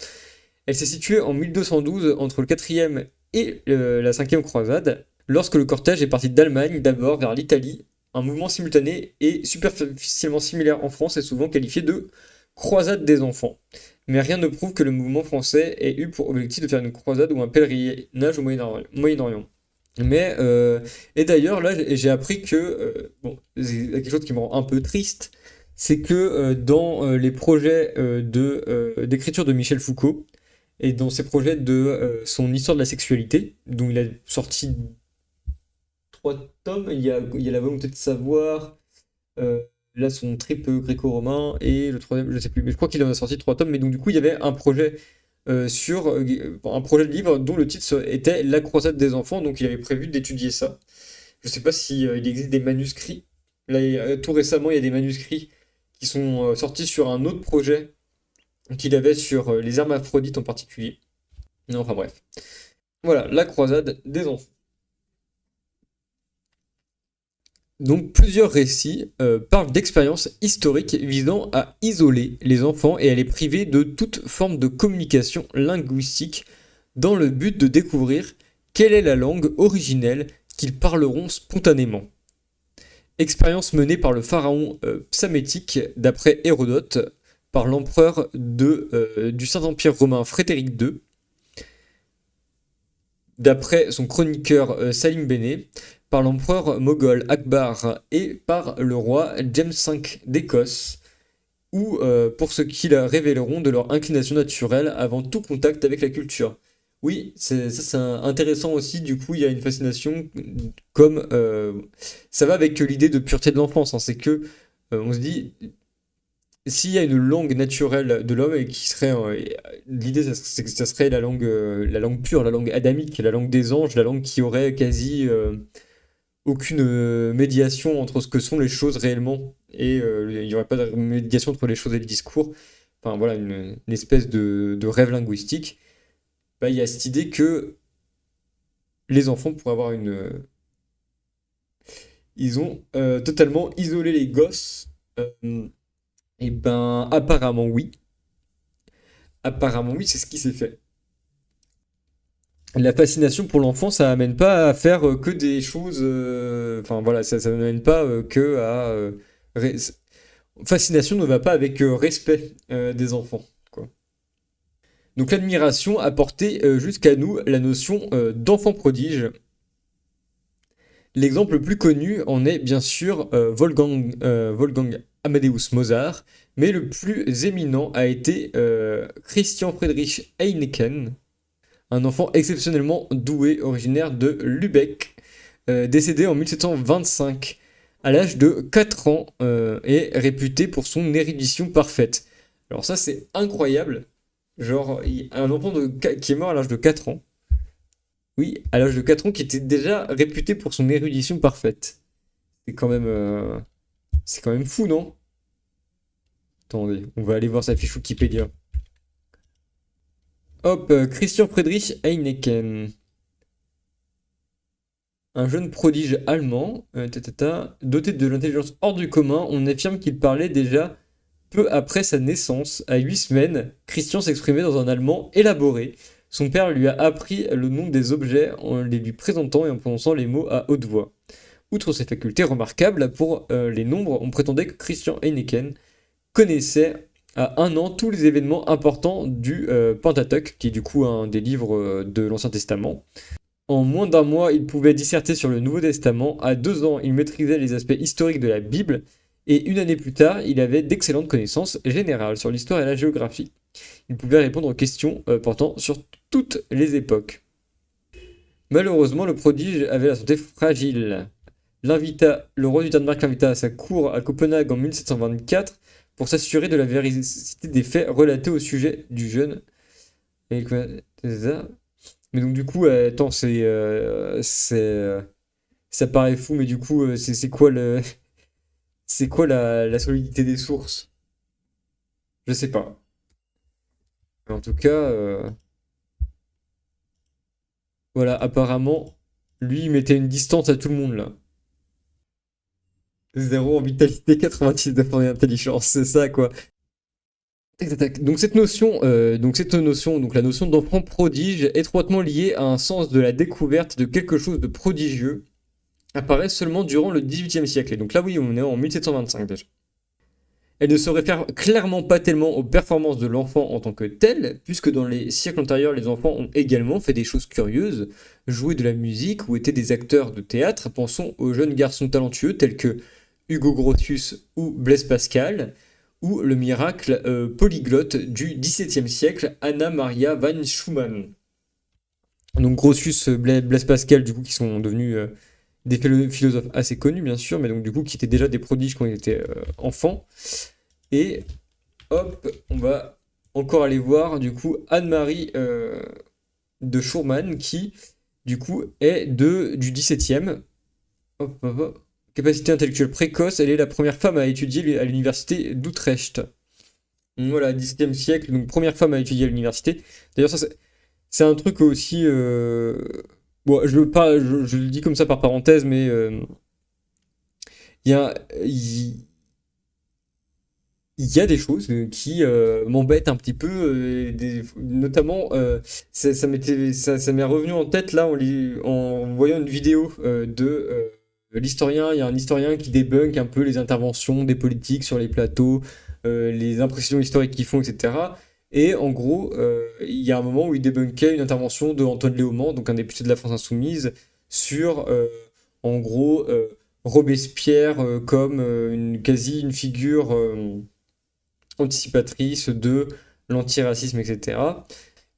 Elle s'est située en 1212 entre le 4e et la 5e croisade, lorsque le cortège est parti d'Allemagne d'abord vers l'Italie. Un mouvement simultané et superficiellement similaire en France est souvent qualifié de croisade des enfants. Mais rien ne prouve que le mouvement français ait eu pour objectif de faire une croisade ou un pèlerinage au Moyen-Orient. Mais, et d'ailleurs, là, j'ai appris que, c'est quelque chose qui me rend un peu triste, c'est que dans les projets d'écriture de Michel Foucault, et dans ses projets de son histoire de la sexualité, dont il a sorti 3 tomes, il y a la volonté de savoir, là son trip gréco-romain, et le troisième, je sais plus, mais je crois qu'il en a sorti 3 tomes, mais donc du coup il y avait un projet un projet de livre dont le titre était La croisade des enfants, donc il avait prévu d'étudier ça. Je sais pas si il existe des manuscrits. Là, tout récemment, il y a des manuscrits qui sont sortis sur un autre projet qu'il avait sur les hermaphrodites en particulier. Non, enfin bref. Voilà, la croisade des enfants. Donc plusieurs récits parlent d'expériences historiques visant à isoler les enfants et à les priver de toute forme de communication linguistique dans le but de découvrir quelle est la langue originelle qu'ils parleront spontanément. Expérience menée par le pharaon psamétique d'après Hérodote, par l'empereur du Saint-Empire romain Frédéric II, d'après son chroniqueur Salim Bene, par l'empereur moghol Akbar et par le roi James V d'Écosse, ou pour ceux qui la révéleront de leur inclination naturelle avant tout contact avec la culture. Oui, c'est intéressant aussi, du coup il y a une fascination comme... ça va avec l'idée de pureté de l'enfance, hein, c'est que on se dit, s'il y a une langue naturelle de l'homme et qui serait... l'idée c'est que ça serait la langue pure, la langue adamique, la langue des anges, la langue qui aurait quasi aucune médiation entre ce que sont les choses réellement et il n'y aurait pas de médiation entre les choses et le discours. Enfin voilà, une espèce de rêve linguistique. Bah, il y a cette idée que les enfants pourraient avoir une... Ils ont totalement isolé les gosses. Et ben apparemment oui. Apparemment oui, c'est ce qui s'est fait. La fascination pour l'enfant, ça amène pas à faire que des choses. Enfin voilà, ça n'amène pas que à. Ré- Fascination ne va pas avec respect des enfants, quoi. Donc l'admiration a porté jusqu'à nous la notion d'enfant prodige. L'exemple le plus connu en est bien sûr Wolfgang Amadeus Mozart, mais le plus éminent a été Christian Friedrich Heineken, un enfant exceptionnellement doué originaire de Lübeck, décédé en 1725 à l'âge de 4 ans et réputé pour son érudition parfaite. Alors ça c'est incroyable, genre un enfant qui est mort à l'âge de 4 ans, oui, à l'âge de 4 ans qui était déjà réputé pour son érudition parfaite. C'est quand même, c'est quand même fou, non? Attendez, on va aller voir sa fiche Wikipédia. Hop, Christian Friedrich Heineken. Un jeune prodige allemand, doté de l'intelligence hors du commun, on affirme qu'il parlait déjà peu après sa naissance. À 8 semaines, Christian s'exprimait dans un allemand élaboré. Son père lui a appris le nom des objets en les lui présentant et en prononçant les mots à haute voix. Outre ses facultés remarquables pour les nombres, on prétendait que Christian Heineken connaissait à 1 an tous les événements importants du Pentateuque, qui est du coup un des livres de l'Ancien Testament. En moins d'un mois, il pouvait disserter sur le Nouveau Testament. À 2 ans, il maîtrisait les aspects historiques de la Bible. Et 1 année plus tard, il avait d'excellentes connaissances générales sur l'histoire et la géographie. Il pouvait répondre aux questions portant sur toutes les époques. Malheureusement, le prodige avait la santé fragile. Le roi du Danemark l'invita à sa cour à Copenhague en 1724 pour s'assurer de la véracité des faits relatés au sujet du jeune. Mais donc du coup, attends, ça paraît fou, mais du coup, c'est quoi c'est quoi la solidité des sources? Je sais pas. Mais en tout cas, voilà, apparemment, lui, il mettait une distance à tout le monde là. 0 en vitalité, 99 en intelligence, c'est ça quoi. Tac, tac, tac. Donc la notion d'enfant prodige, étroitement liée à un sens de la découverte de quelque chose de prodigieux, apparaît seulement durant le XVIIIe siècle. Et donc là, oui, on est en 1725 déjà. Elle ne se réfère clairement pas tellement aux performances de l'enfant en tant que tel, puisque dans les siècles antérieurs, les enfants ont également fait des choses curieuses, joué de la musique ou été des acteurs de théâtre. Pensons aux jeunes garçons talentueux tels que Hugo Grotius ou Blaise Pascal, ou le miracle polyglotte du XVIIe siècle, Anna Maria van Schumann. Donc Grotius, Blaise Pascal, du coup, qui sont devenus des philosophes assez connus, bien sûr, mais donc du coup, qui étaient déjà des prodiges quand ils étaient enfants. Et hop, on va encore aller voir, du coup, Anne-Marie de Schurman, qui, du coup, est du XVIIe. Hop, hop, hop. Capacité intellectuelle précoce, elle est la première femme à étudier à l'université d'Utrecht. Voilà, 17e siècle, donc première femme à étudier à l'université. D'ailleurs, ça, c'est un truc aussi. Bon, je le dis comme ça par parenthèse, mais il y a, il y a des choses qui m'embêtent un petit peu, notamment ça m'est revenu en tête là en voyant une vidéo de l'historien. Il y a un historien qui débunk un peu les interventions des politiques sur les plateaux, les impressions historiques qu'ils font, etc. Et en gros, il y a un moment où il débunkait une intervention de Antoine Léaumont, donc un député de la France Insoumise, sur en gros Robespierre comme une figure anticipatrice de l'antiracisme, etc.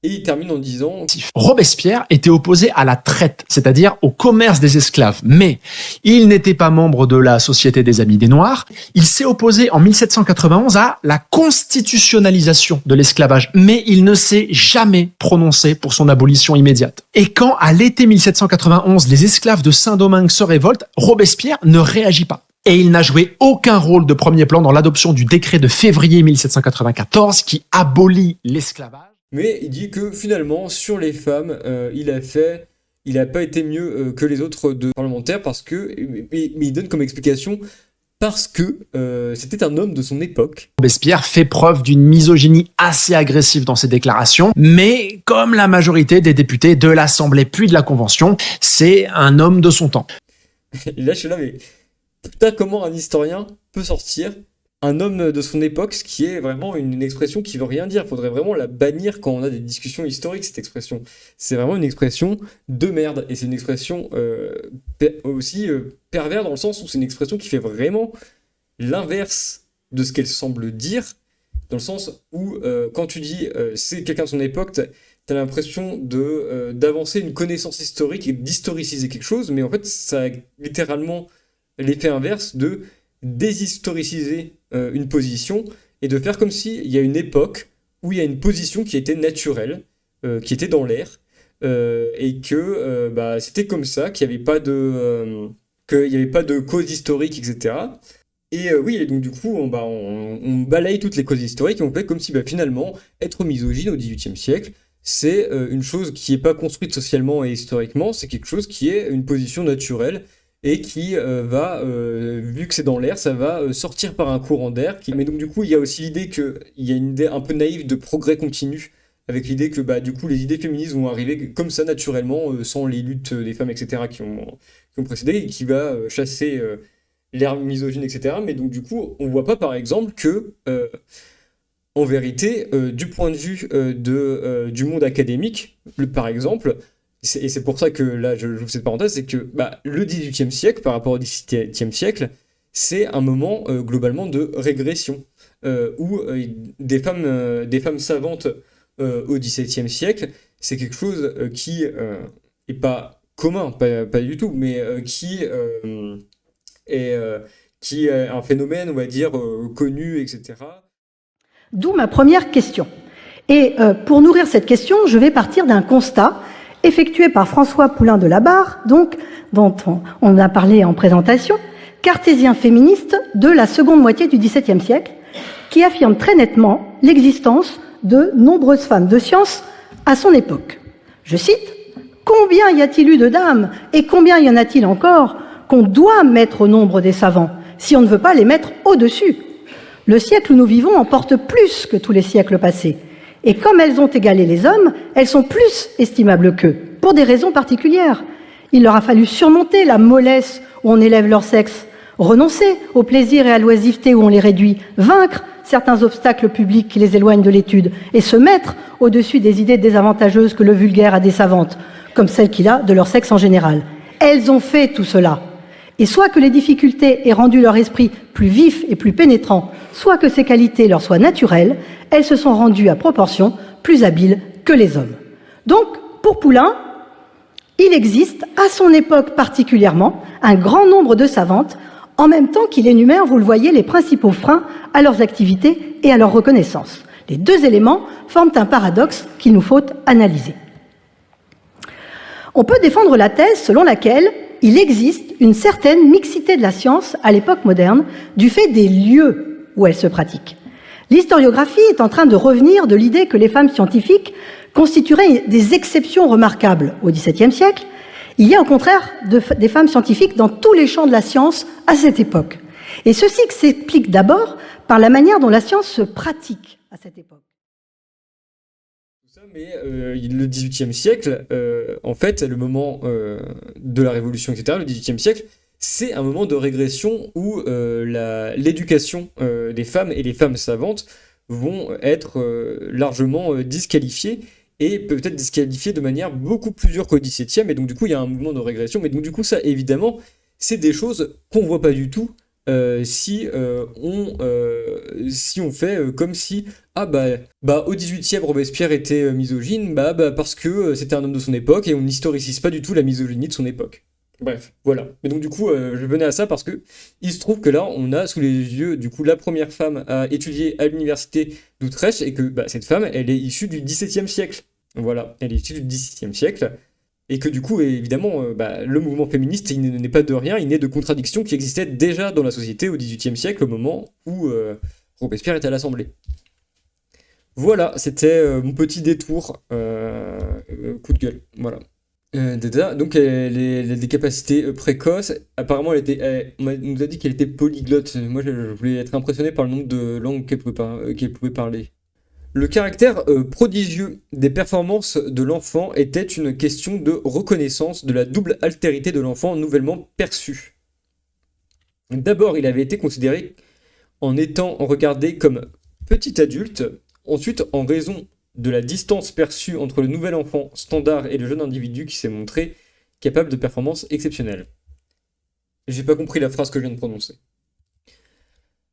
Et il termine en disant... Robespierre était opposé à la traite, c'est-à-dire au commerce des esclaves. Mais il n'était pas membre de la Société des Amis des Noirs. Il s'est opposé en 1791 à la constitutionnalisation de l'esclavage. Mais il ne s'est jamais prononcé pour son abolition immédiate. Et quand, à l'été 1791, les esclaves de Saint-Domingue se révoltent, Robespierre ne réagit pas. Et il n'a joué aucun rôle de premier plan dans l'adoption du décret de février 1794 qui abolit l'esclavage. Mais il dit que finalement, sur les femmes, il a pas été mieux que les autres parlementaires mais il donne comme explication parce que c'était un homme de son époque. Robespierre fait preuve d'une misogynie assez agressive dans ses déclarations, mais comme la majorité des députés de l'Assemblée puis de la Convention, c'est un homme de son temps. Et là, je suis là, mais putain, comment un historien peut sortir un homme de son époque, ce qui est vraiment une expression qui veut rien dire. Faudrait vraiment la bannir quand on a des discussions historiques, cette expression. C'est vraiment une expression de merde. Et c'est une expression aussi pervers dans le sens où c'est une expression qui fait vraiment l'inverse de ce qu'elle semble dire. Dans le sens où quand tu dis c'est quelqu'un de son époque, t'as l'impression d'avancer une connaissance historique et d'historiciser quelque chose. Mais en fait, ça a littéralement l'effet inverse de déshistoriciser une position et de faire comme s'il y a une époque où il y a une position qui était naturelle, qui était dans l'air, et que c'était comme ça, qu'il n'y avait pas de cause historique, etc. Et oui, et donc du coup, on balaye toutes les causes historiques et on fait comme si finalement, être misogyne au XVIIIe siècle, c'est une chose qui n'est pas construite socialement et historiquement, c'est quelque chose qui est une position naturelle, et qui vu que c'est dans l'air, ça va sortir par un courant d'air. Mais donc du coup, il y a aussi l'idée qu'il y a une idée un peu naïve de progrès continu, avec l'idée que du coup, les idées féministes vont arriver comme ça naturellement, sans les luttes des femmes, etc., qui ont précédé, et qui va chasser l'ère misogyne, etc. Mais donc du coup, on voit pas par exemple que, en vérité, du point de vue du monde académique, par exemple, et c'est pour ça que là, je vous fais cette parenthèse, c'est que le XVIIIe siècle, par rapport au XVIIe siècle, c'est un moment globalement de régression, où des femmes savantes au XVIIe siècle, c'est quelque chose qui est pas commun, pas du tout, mais qui est un phénomène, on va dire, connu, etc. D'où ma première question. Et pour nourrir cette question, je vais partir d'un constat effectué par François Poulain de la Barre, donc, dont on a parlé en présentation, cartésien féministe de la seconde moitié du XVIIe siècle, qui affirme très nettement l'existence de nombreuses femmes de science à son époque. Je cite, « Combien y a-t-il eu de dames et combien y en a-t-il encore qu'on doit mettre au nombre des savants si on ne veut pas les mettre au-dessus ? Le siècle où nous vivons en porte plus que tous les siècles passés. Et comme elles ont égalé les hommes, elles sont plus estimables qu'eux, pour des raisons particulières. Il leur a fallu surmonter la mollesse où on élève leur sexe, renoncer au plaisir et à l'oisiveté où on les réduit, vaincre certains obstacles publics qui les éloignent de l'étude et se mettre au-dessus des idées désavantageuses que le vulgaire a des savantes, comme celles qu'il a de leur sexe en général. Elles ont fait tout cela. Et soit que les difficultés aient rendu leur esprit plus vif et plus pénétrant, soit que ces qualités leur soient naturelles, elles se sont rendues à proportion plus habiles que les hommes. Donc, pour Poulain, il existe, à son époque particulièrement, un grand nombre de savantes, en même temps qu'il énumère, vous le voyez, les principaux freins à leurs activités et à leur reconnaissance. Les deux éléments forment un paradoxe qu'il nous faut analyser. On peut défendre la thèse selon laquelle il existe une certaine mixité de la science à l'époque moderne du fait des lieux où elle se pratique. L'historiographie est en train de revenir de l'idée que les femmes scientifiques constitueraient des exceptions remarquables au XVIIe siècle Il y a au contraire des femmes scientifiques dans tous les champs de la science à cette époque. Et ceci s'explique d'abord par la manière dont la science se pratique à cette époque. Mais le XVIIIe siècle, en fait, le moment de la Révolution, etc., le XVIIIe siècle, c'est un moment de régression où l'éducation des femmes et les femmes savantes vont être largement disqualifiées, et peut-être disqualifiées de manière beaucoup plus dure qu'au XVIIe, et donc du coup il y a un mouvement de régression, mais donc du coup ça évidemment, c'est des choses qu'on voit pas du tout si on fait comme si au 18e Robespierre était misogyne, parce que c'était un homme de son époque et on n'historicise pas du tout la misogynie de son époque. Bref, voilà. Mais donc du coup, je venais à ça parce que il se trouve que là, on a sous les yeux du coup la première femme à étudier à l'université d'Utrecht, et que cette femme, elle est issue du XVIIe siècle. Voilà, elle est issue du XVIIe siècle. Et que du coup, évidemment, le mouvement féministe, il n'est pas de rien, il naît de contradictions qui existaient déjà dans la société au XVIIIe siècle, au moment où Robespierre était à l'Assemblée. Voilà, c'était mon petit détour, coup de gueule, voilà. Donc elle a des capacités précoces, apparemment on nous a dit qu'elle était polyglotte, moi je voulais être impressionné par le nombre de langues qu'elle pouvait parler. Le caractère prodigieux des performances de l'enfant était une question de reconnaissance de la double altérité de l'enfant nouvellement perçue. D'abord, il avait été considéré en étant regardé comme petit adulte, ensuite en raison de la distance perçue entre le nouvel enfant standard et le jeune individu qui s'est montré capable de performances exceptionnelles. J'ai pas compris la phrase que je viens de prononcer.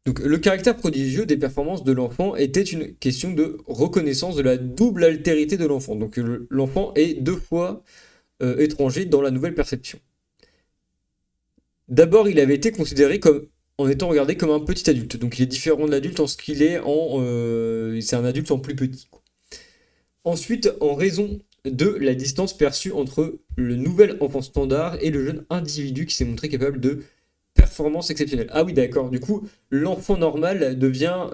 Donc, le caractère prodigieux des performances de l'enfant était une question de reconnaissance de la double altérité de l'enfant. Donc, l'enfant est deux fois étranger dans la nouvelle perception. D'abord, il avait été considéré en étant regardé comme un petit adulte. Donc, il est différent de l'adulte en ce qu'il est c'est un adulte en plus petit, quoi. Ensuite, en raison de la distance perçue entre le nouvel enfant standard et le jeune individu qui s'est montré capable de performance exceptionnelle. Ah oui, d'accord. Du coup, l'enfant normal devient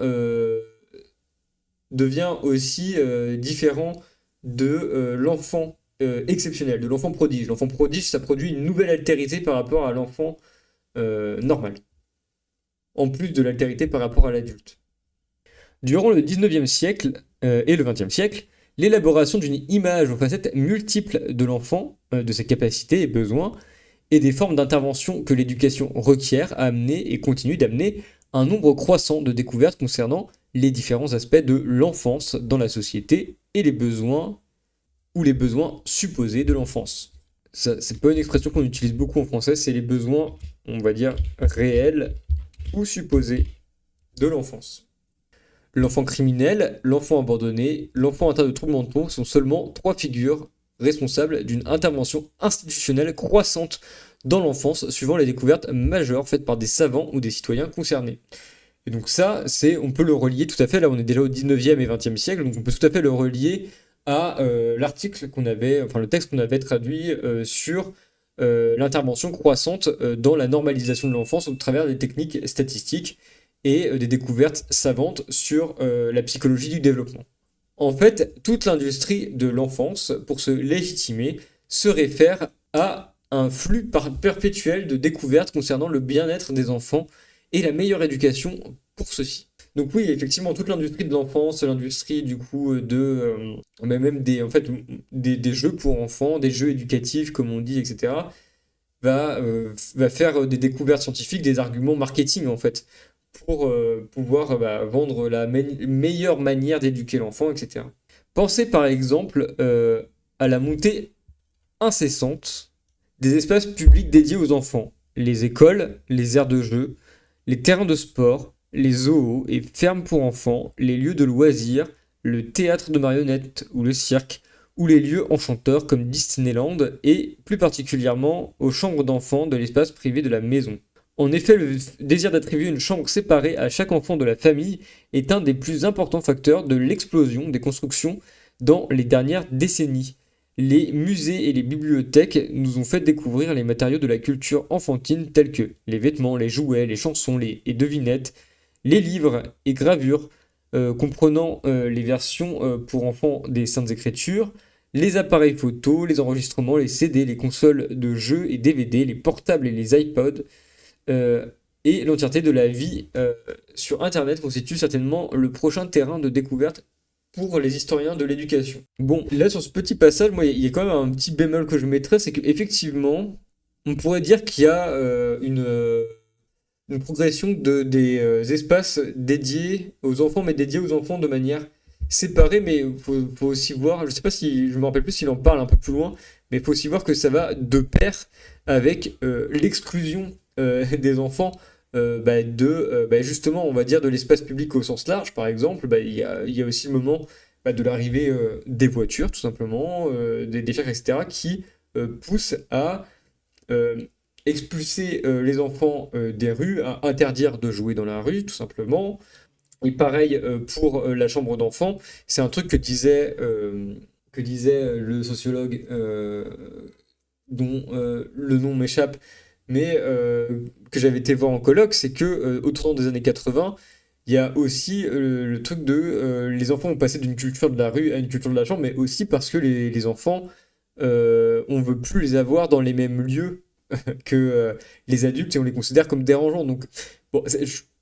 aussi différent de l'enfant exceptionnel, de l'enfant prodige. L'enfant prodige, ça produit une nouvelle altérité par rapport à l'enfant normal, en plus de l'altérité par rapport à l'adulte. Durant le 19e siècle et le 20e siècle, l'élaboration d'une image aux facettes multiples de l'enfant, de ses capacités et besoins, et des formes d'intervention que l'éducation requiert a amené et continue d'amener un nombre croissant de découvertes concernant les différents aspects de l'enfance dans la société et les besoins supposés de l'enfance. Ça, c'est pas une expression qu'on utilise beaucoup en français, c'est les besoins, on va dire, réels ou supposés de l'enfance. L'enfant criminel, l'enfant abandonné, l'enfant atteint de troubles mentaux sont seulement trois figures responsables d'une intervention institutionnelle croissante dans l'enfance, suivant les découvertes majeures faites par des savants ou des citoyens concernés. Et donc ça, on peut le relier tout à fait, là on est déjà au 19e et 20e siècle, donc on peut tout à fait le relier à le texte qu'on avait traduit sur l'intervention croissante dans la normalisation de l'enfance au travers des techniques statistiques et des découvertes savantes sur la psychologie du développement. En fait, toute l'industrie de l'enfance, pour se légitimer, se réfère à un flux perpétuel de découvertes concernant le bien-être des enfants et la meilleure éducation pour ceux-ci. Donc oui, effectivement, toute l'industrie de l'enfance, l'industrie du coup même des jeux pour enfants, des jeux éducatifs comme on dit, etc., va faire des découvertes scientifiques, des arguments marketing en fait, pour pouvoir vendre la meilleure manière d'éduquer l'enfant, etc. Pensez par exemple à la montée incessante des espaces publics dédiés aux enfants, les écoles, les aires de jeu, les terrains de sport, les zoos et fermes pour enfants, les lieux de loisirs, le théâtre de marionnettes ou le cirque, ou les lieux enchanteurs comme Disneyland et plus particulièrement aux chambres d'enfants de l'espace privé de la maison. En effet, le désir d'attribuer une chambre séparée à chaque enfant de la famille est un des plus importants facteurs de l'explosion des constructions dans les dernières décennies. Les musées et les bibliothèques nous ont fait découvrir les matériaux de la culture enfantine tels que les vêtements, les jouets, les chansons, les devinettes, les livres et gravures comprenant les versions pour enfants des Saintes Écritures, les appareils photo, les enregistrements, les CD, les consoles de jeux et DVD, les portables et les iPods, et l'entièreté de la vie sur Internet constitue certainement le prochain terrain de découverte pour les historiens de l'éducation. Bon, là sur ce petit passage, moi il y a quand même un petit bémol que je mettrais, c'est qu'effectivement, on pourrait dire qu'il y a une progression des espaces dédiés aux enfants, mais dédiés aux enfants de manière séparée, mais faut aussi voir, je sais pas si, je me rappelle plus s'il en parle un peu plus loin, mais il faut aussi voir que ça va de pair avec l'exclusion des enfants justement, on va dire, de l'espace public au sens large, par exemple. Il y a aussi le moment de l'arrivée des voitures, tout simplement, des chars, etc., qui poussent à expulser les enfants des rues, à interdire de jouer dans la rue, tout simplement. Et pareil pour la chambre d'enfant, c'est un truc que disait le sociologue dont le nom m'échappe, mais que j'avais été voir en colloque, c'est que au tournant des années 80, il y a aussi le truc de les enfants ont passé d'une culture de la rue à une culture de la chambre, mais aussi parce que les enfants, on veut plus les avoir dans les mêmes lieux que les adultes et on les considère comme dérangeants. Donc, bon,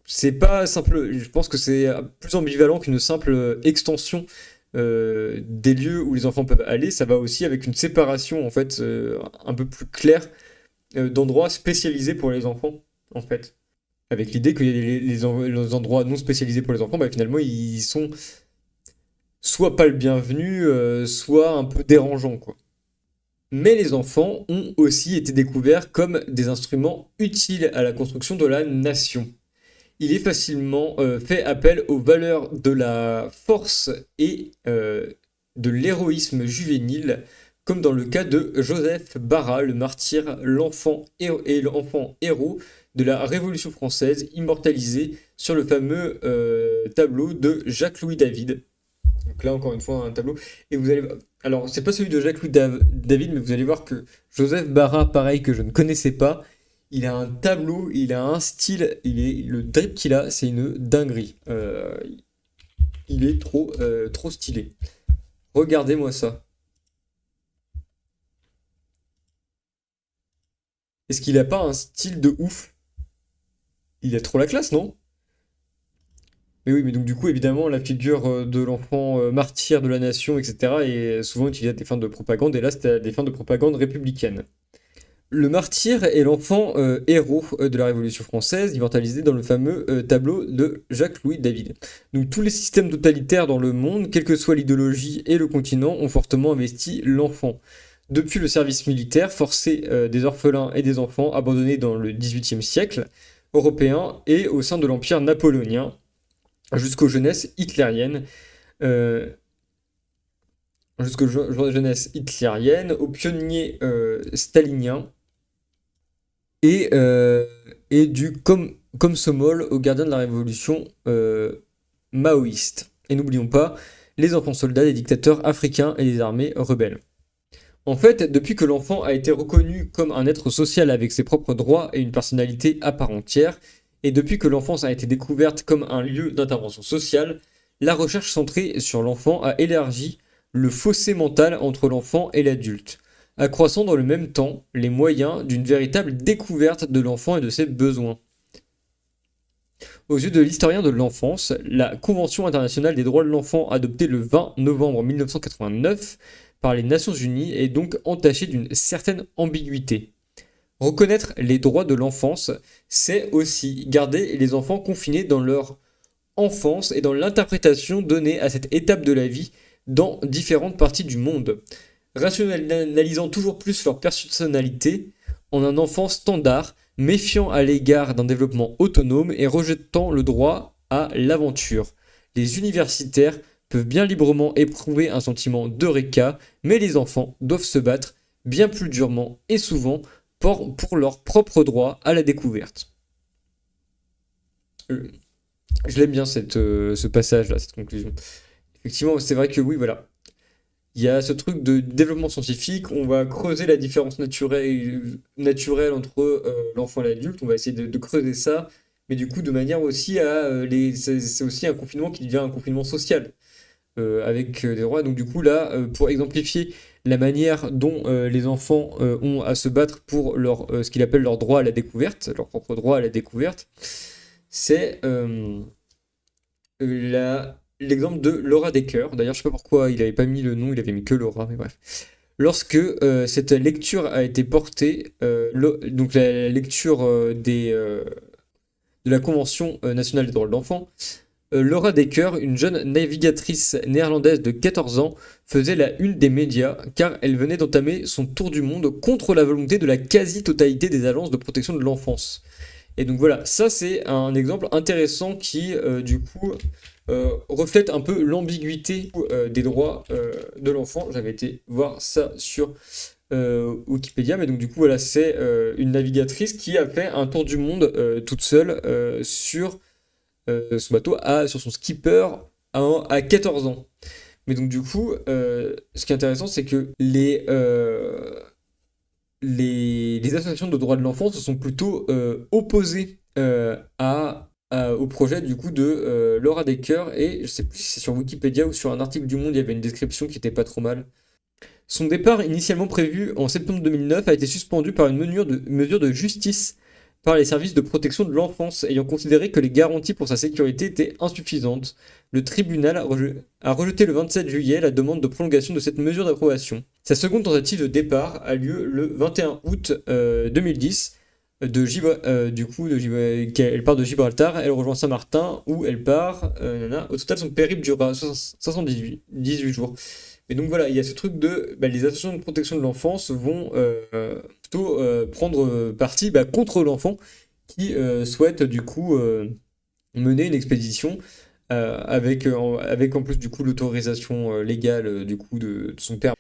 c'est pas simple, je pense que c'est plus ambivalent qu'une simple extension des lieux où les enfants peuvent aller. Ça va aussi avec une séparation en fait un peu plus claire d'endroits spécialisés pour les enfants, en fait. Avec l'idée que les endroits non spécialisés pour les enfants, finalement, ils sont soit pas le bienvenu, soit un peu dérangeants, quoi. Mais les enfants ont aussi été découverts comme des instruments utiles à la construction de la nation. Il est facilement fait appel aux valeurs de la force et de l'héroïsme juvénile, comme dans le cas de Joseph Barra, le martyr, l'enfant héros de la Révolution française, immortalisé sur le fameux tableau de Jacques-Louis David. Donc là, encore une fois, un tableau. Et vous allez... Alors, c'est pas celui de Jacques-Louis David, mais vous allez voir que Joseph Barra, pareil, que je ne connaissais pas, il a un tableau, il a un style, le drip qu'il a, c'est une dinguerie. Il est trop stylé. Regardez-moi ça. Est-ce qu'il a pas un style de ouf? Il a trop la classe, non? Mais oui, mais donc du coup, évidemment, la figure de l'enfant martyr de la nation, etc., est souvent utilisée à des fins de propagande, et là, c'était à des fins de propagande républicaine. Le martyr est l'enfant héros de la Révolution française, immortalisé dans le fameux tableau de Jacques-Louis David. Donc tous les systèmes totalitaires dans le monde, quelle que soit l'idéologie et le continent, ont fortement investi l'enfant. Depuis le service militaire forcé des orphelins et des enfants abandonnés dans le XVIIIe siècle européen et au sein de l'Empire napoléonien, jusqu'aux jeunesses hitlériennes, aux pionniers staliniens et du Komsomol aux gardiens de la révolution maoïste. Et n'oublions pas les enfants soldats des dictateurs africains et des armées rebelles. En fait, depuis que l'enfant a été reconnu comme un être social avec ses propres droits et une personnalité à part entière, et depuis que l'enfance a été découverte comme un lieu d'intervention sociale, la recherche centrée sur l'enfant a élargi le fossé mental entre l'enfant et l'adulte, accroissant dans le même temps les moyens d'une véritable découverte de l'enfant et de ses besoins. Aux yeux de l'historien de l'enfance, la Convention internationale des droits de l'enfant adoptée le 20 novembre 1989 par les Nations Unies est donc entachée d'une certaine ambiguïté. Reconnaître les droits de l'enfance, c'est aussi garder les enfants confinés dans leur enfance et dans l'interprétation donnée à cette étape de la vie dans différentes parties du monde, rationalisant toujours plus leur personnalité en un enfant standard, méfiant à l'égard d'un développement autonome et rejetant le droit à l'aventure. Les universitaires peuvent bien librement éprouver un sentiment d'eureka, mais les enfants doivent se battre bien plus durement et souvent pour leur propre droit à la découverte. Je l'aime bien ce passage-là, cette conclusion. Effectivement, c'est vrai que oui, voilà. Il y a ce truc de développement scientifique, on va creuser la différence naturelle entre l'enfant et l'adulte, on va essayer de creuser ça, mais du coup de manière aussi à... c'est aussi un confinement qui devient un confinement social. avec des droits. Donc du coup là, pour exemplifier la manière dont les enfants ont à se battre pour ce qu'il appelle leur droit à la découverte, leur propre droit à la découverte, c'est l'exemple de Laura Decker. D'ailleurs, je sais pas pourquoi il avait pas mis le nom, il avait mis que Laura, mais bref. Lorsque cette lecture a été portée, donc la lecture de la Convention nationale des droits de l'enfant, Laura Decker, une jeune navigatrice néerlandaise de 14 ans, faisait la une des médias car elle venait d'entamer son tour du monde contre la volonté de la quasi-totalité des agences de protection de l'enfance. Et donc voilà, ça c'est un exemple intéressant qui du coup reflète un peu l'ambiguïté des droits de l'enfant. J'avais été voir ça sur Wikipédia, mais donc du coup voilà, c'est une navigatrice qui a fait un tour du monde toute seule sur son bateau, sur son skipper à 14 ans. Mais donc du coup, ce qui est intéressant, c'est que les associations de droits de l'enfant se sont plutôt opposées au projet du coup de Laura Decker, et je sais plus si c'est sur Wikipédia ou sur un article du Monde, il y avait une description qui était pas trop mal. Son départ initialement prévu en septembre 2009 a été suspendu par une mesure de justice par les services de protection de l'enfance, ayant considéré que les garanties pour sa sécurité étaient insuffisantes. Le tribunal a rejeté le 27 juillet la demande de prolongation de cette mesure d'approbation. Sa seconde tentative de départ a lieu le 21 août 2010. Elle part de Gibraltar, elle rejoint Saint-Martin, où elle part. Au total, son périple durera 518 jours. Et donc voilà, il y a ce truc de les associations de protection de l'enfance vont plutôt prendre parti contre l'enfant qui souhaite du coup mener une expédition avec en plus du coup l'autorisation légale du coup de son père.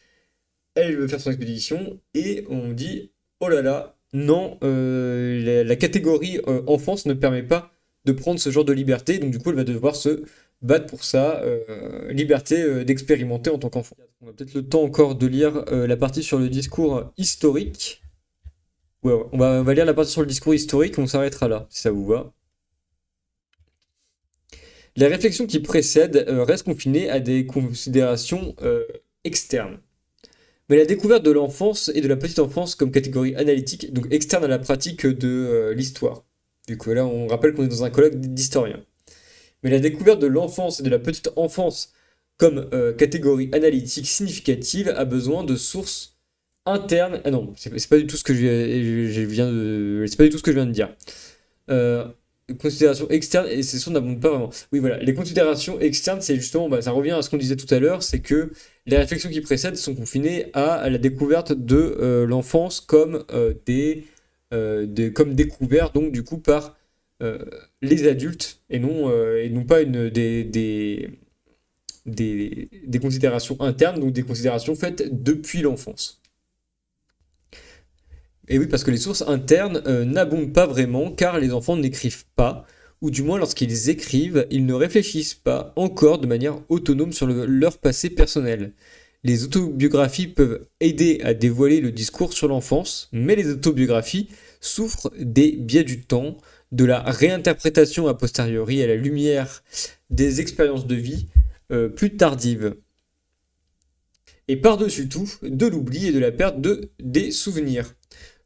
Elle veut faire son expédition et on dit oh là là, non, la catégorie enfance ne permet pas de prendre ce genre de liberté, donc du coup elle va devoir se battre pour sa liberté d'expérimenter en tant qu'enfant. On a peut-être le temps encore de lire la partie sur le discours historique. Ouais, on va lire la partie sur le discours historique et on s'arrêtera là, si ça vous va. Les réflexions qui précèdent restent confinées à des considérations externes. Mais la découverte de l'enfance et de la petite enfance comme catégorie analytique, donc externe à la pratique de l'histoire. Du coup, là, on rappelle qu'on est dans un colloque d'historiens. Mais la découverte de l'enfance et de la petite enfance comme catégorie analytique significative a besoin de sources internes. Ah non, c'est pas du tout ce que c'est pas du tout ce que je viens de dire. Considérations externes et ces sources n'abondent pas vraiment. Oui, voilà, les considérations externes, c'est justement, ça revient à ce qu'on disait tout à l'heure, c'est que les réflexions qui précèdent sont confinées à la découverte de l'enfance comme comme découvert donc du coup par les adultes et non pas des considérations internes, donc des considérations faites depuis l'enfance. Et oui, parce que les sources internes n'abondent pas vraiment, car les enfants n'écrivent pas, ou du moins lorsqu'ils écrivent, ils ne réfléchissent pas encore de manière autonome sur leur passé personnel. Les autobiographies peuvent aider à dévoiler le discours sur l'enfance, mais les autobiographies souffrent des biais du temps, de la réinterprétation a posteriori à la lumière des expériences de vie plus tardives. Et par-dessus tout, de l'oubli et de la perte des souvenirs.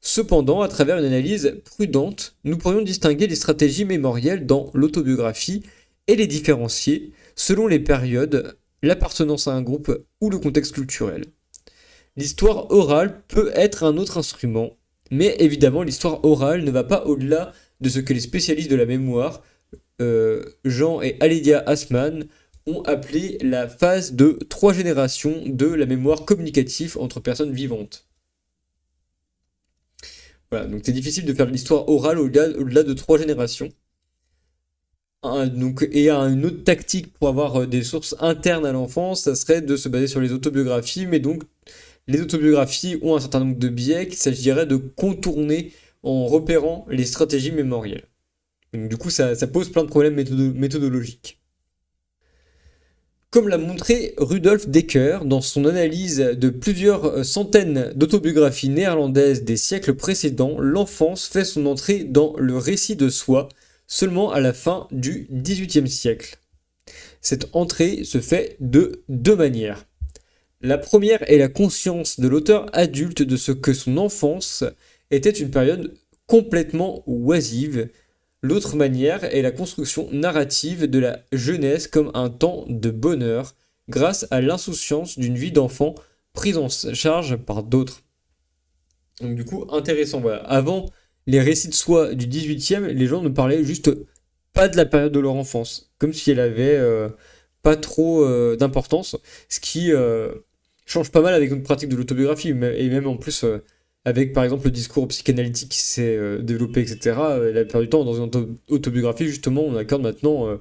Cependant, à travers une analyse prudente, nous pourrions distinguer les stratégies mémorielles dans l'autobiographie et les différencier selon les périodes, l'appartenance à un groupe ou le contexte culturel. L'histoire orale peut être un autre instrument, mais évidemment l'histoire orale ne va pas au-delà de ce que les spécialistes de la mémoire, Jean et Alidia Assmann, ont appelé la phase de 3 générations de la mémoire communicative entre personnes vivantes. Voilà, donc c'est difficile de faire de l'histoire orale au-delà de 3 générations. Une autre tactique pour avoir des sources internes à l'enfance, ça serait de se baser sur les autobiographies, mais donc les autobiographies ont un certain nombre de biais qu'il s'agirait de contourner en repérant les stratégies mémorielles. Donc du coup, ça pose plein de problèmes méthodologiques. Comme l'a montré Rudolf Decker dans son analyse de plusieurs centaines d'autobiographies néerlandaises des siècles précédents, l'enfance fait son entrée dans le récit de soi seulement à la fin du XVIIIe siècle. Cette entrée se fait de deux manières. La première est la conscience de l'auteur adulte de ce que son enfance était une période complètement oisive. L'autre manière est la construction narrative de la jeunesse comme un temps de bonheur grâce à l'insouciance d'une vie d'enfant prise en charge par d'autres. Donc du coup, intéressant. Voilà. Avant les récits de soi du 18e, les gens ne parlaient juste pas de la période de leur enfance, comme si elle avait pas trop d'importance, ce qui change pas mal avec notre pratique de l'autobiographie, et même en plus avec par exemple le discours psychanalytique qui s'est développé, etc. La plupart du temps, dans une autobiographie, justement, on accorde maintenant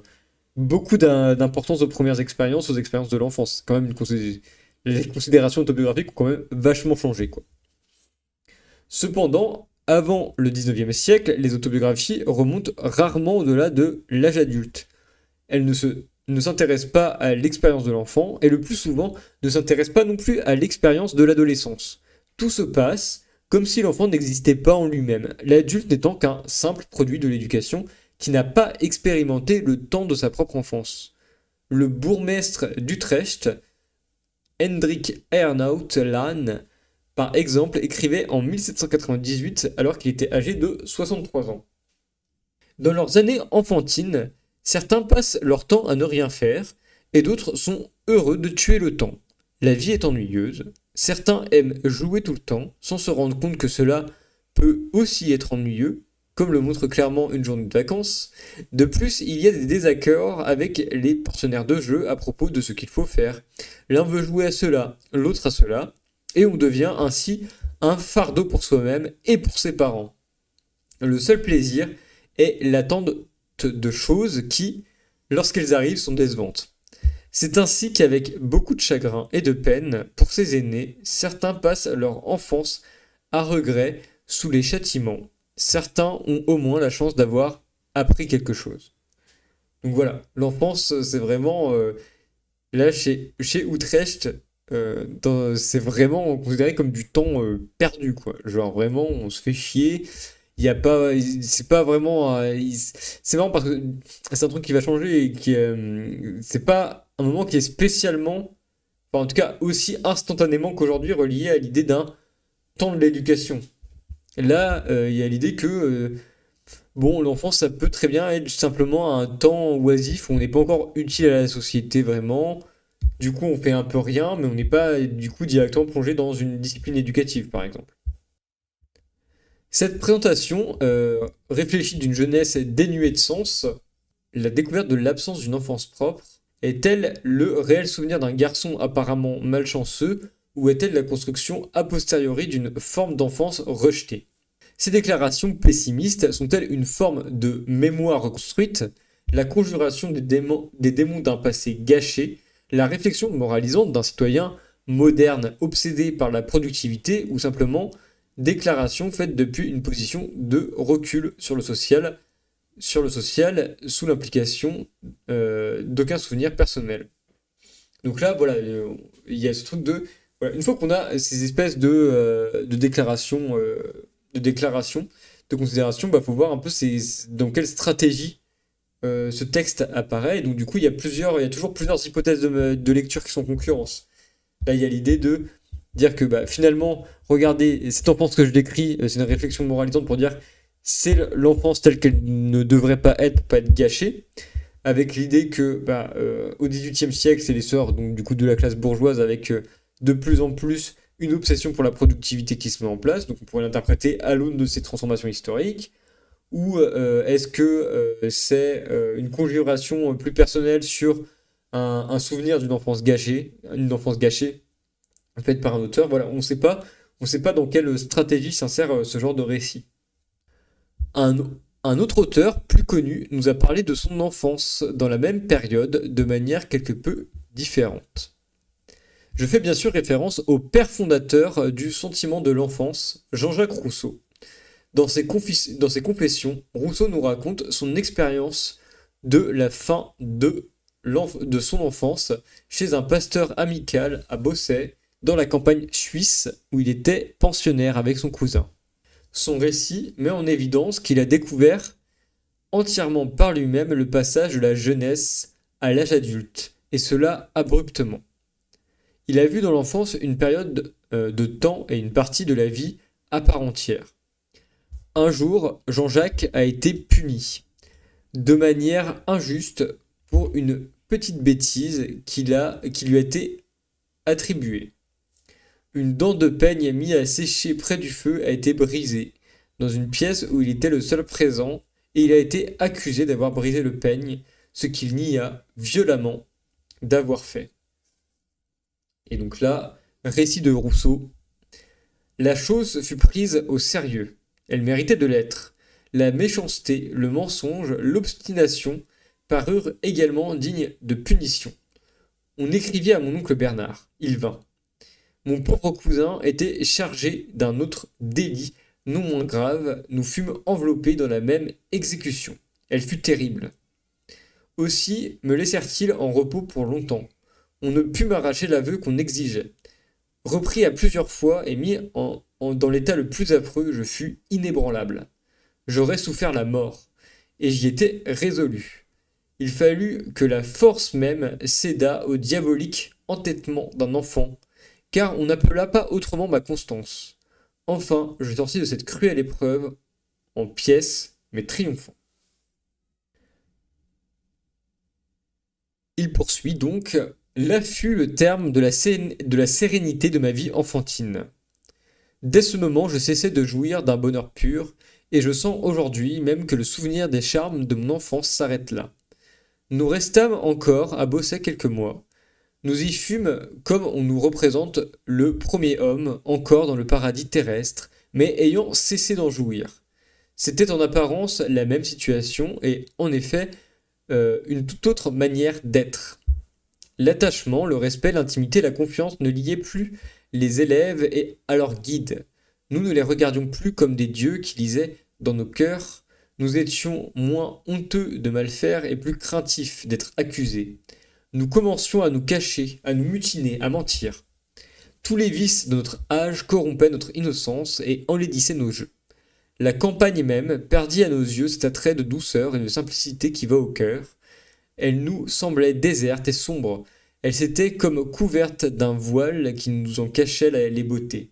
beaucoup d'importance aux premières expériences, aux expériences de l'enfance. C'est quand même les considérations autobiographiques ont quand même vachement changé, quoi. Cependant, avant le 19e siècle, les autobiographies remontent rarement au-delà de l'âge adulte. Elles ne s'intéressent pas à l'expérience de l'enfant et le plus souvent ne s'intéressent pas non plus à l'expérience de l'adolescence. Tout se passe comme si l'enfant n'existait pas en lui-même, l'adulte n'étant qu'un simple produit de l'éducation qui n'a pas expérimenté le temps de sa propre enfance. Le bourgmestre d'Utrecht, Hendrik Ernhout Laan, par exemple, écrivait en 1798 alors qu'il était âgé de 63 ans. Dans leurs années enfantines, certains passent leur temps à ne rien faire et d'autres sont heureux de tuer le temps. La vie est ennuyeuse. Certains aiment jouer tout le temps sans se rendre compte que cela peut aussi être ennuyeux, comme le montre clairement une journée de vacances. De plus, il y a des désaccords avec les partenaires de jeu à propos de ce qu'il faut faire. L'un veut jouer à cela, l'autre à cela, et on devient ainsi un fardeau pour soi-même et pour ses parents. Le seul plaisir est l'attente de choses qui, lorsqu'elles arrivent, sont décevantes. C'est ainsi qu'avec beaucoup de chagrin et de peine pour ces aînés, certains passent leur enfance à regret sous les châtiments. Certains ont au moins la chance d'avoir appris quelque chose. Donc voilà, l'enfance, c'est vraiment... là, chez Utrecht, c'est vraiment considéré comme du temps perdu, quoi. Genre vraiment, on se fait chier. Il y a pas, c'est pas vraiment, c'est marrant parce que c'est un truc qui va changer et qui, c'est pas un moment qui est spécialement, enfin en tout cas aussi instantanément qu'aujourd'hui relié à l'idée d'un temps de l'éducation. Là, il y a l'idée que bon, l'enfance ça peut très bien être simplement un temps oisif où on n'est pas encore utile à la société vraiment. Du coup, on fait un peu rien, mais on n'est pas du coup directement plongé dans une discipline éducative, par exemple. Cette présentation réfléchie d'une jeunesse dénuée de sens, la découverte de l'absence d'une enfance propre, est-elle le réel souvenir d'un garçon apparemment malchanceux ou est-elle la construction a posteriori d'une forme d'enfance rejetée? Ces déclarations pessimistes sont-elles une forme de mémoire reconstruite, la conjuration des démons d'un passé gâché, la réflexion moralisante d'un citoyen moderne obsédé par la productivité ou simplement déclaration faite depuis une position de recul sur le social sous l'implication d'aucun souvenir personnel. Donc là, voilà, il y a ce truc de... Voilà, une fois qu'on a ces espèces de déclarations, de considération, bah, faut voir un peu dans quelle stratégie ce texte apparaît. Et donc du coup, il y a toujours plusieurs hypothèses de lecture qui sont en concurrence. Là, il y a l'idée de dire que bah, finalement, regardez, cette enfance que je décris, c'est une réflexion moralisante pour dire c'est l'enfance telle qu'elle ne devrait pas être pour pas être gâchée, avec l'idée que bah, au XVIIIe siècle, c'est l'essor donc du coup de la classe bourgeoise avec de plus en plus une obsession pour la productivité qui se met en place, donc on pourrait l'interpréter à l'aune de ces transformations historiques, ou est-ce que c'est une conjuration plus personnelle sur un souvenir d'une enfance gâchée, faite par un auteur. Voilà, on ne sait pas dans quelle stratégie s'insère ce genre de récit. Un autre auteur, plus connu, nous a parlé de son enfance dans la même période de manière quelque peu différente. Je fais bien sûr référence au père fondateur du sentiment de l'enfance, Jean-Jacques Rousseau. Dans ses confessions, Rousseau nous raconte son expérience de la fin de son enfance chez un pasteur amical à Bossey, dans la campagne suisse où il était pensionnaire avec son cousin. Son récit met en évidence qu'il a découvert entièrement par lui-même le passage de la jeunesse à l'âge adulte, et cela abruptement. Il a vu dans l'enfance une période de temps et une partie de la vie à part entière. Un jour, Jean-Jacques a été puni, de manière injuste, pour une petite bêtise qui lui a été attribuée. Une dent de peigne mise à sécher près du feu a été brisée, dans une pièce où il était le seul présent, et il a été accusé d'avoir brisé le peigne, ce qu'il nia violemment d'avoir fait. Et donc là, récit de Rousseau. La chose fut prise au sérieux. Elle méritait de l'être. La méchanceté, le mensonge, l'obstination parurent également dignes de punition. On écrivit à mon oncle Bernard. Il vint. Mon pauvre cousin était chargé d'un autre délit, non moins grave. Nous fûmes enveloppés dans la même exécution. Elle fut terrible. Aussi me laissèrent-ils en repos pour longtemps. On ne put m'arracher l'aveu qu'on exigeait. Repris à plusieurs fois et mis dans l'état le plus affreux, je fus inébranlable. J'aurais souffert la mort, et j'y étais résolu. Il fallut que la force même cédât au diabolique entêtement d'un enfant, car on n'appela pas autrement ma constance. Enfin, je sortis de cette cruelle épreuve en pièces, mais triomphant. Il poursuit donc. Là fut le terme de la sérénité de ma vie enfantine. Dès ce moment, je cessai de jouir d'un bonheur pur, et je sens aujourd'hui même que le souvenir des charmes de mon enfance s'arrête là. Nous restâmes encore à Bosset quelques mois. Nous y fûmes comme on nous représente le premier homme, encore dans le paradis terrestre, mais ayant cessé d'en jouir. C'était en apparence la même situation, et en effet une toute autre manière d'être. L'attachement, le respect, l'intimité, la confiance ne liaient plus les élèves et à leurs guides. Nous ne les regardions plus comme des dieux qui lisaient dans nos cœurs. Nous étions moins honteux de mal faire et plus craintifs d'être accusés. Nous commencions à nous cacher, à nous mutiner, à mentir. Tous les vices de notre âge corrompaient notre innocence et enlaidissaient nos jeux. La campagne même perdit à nos yeux cet attrait de douceur et de simplicité qui va au cœur. Elle nous semblait déserte et sombre. Elle s'était comme couverte d'un voile qui nous en cachait les beautés.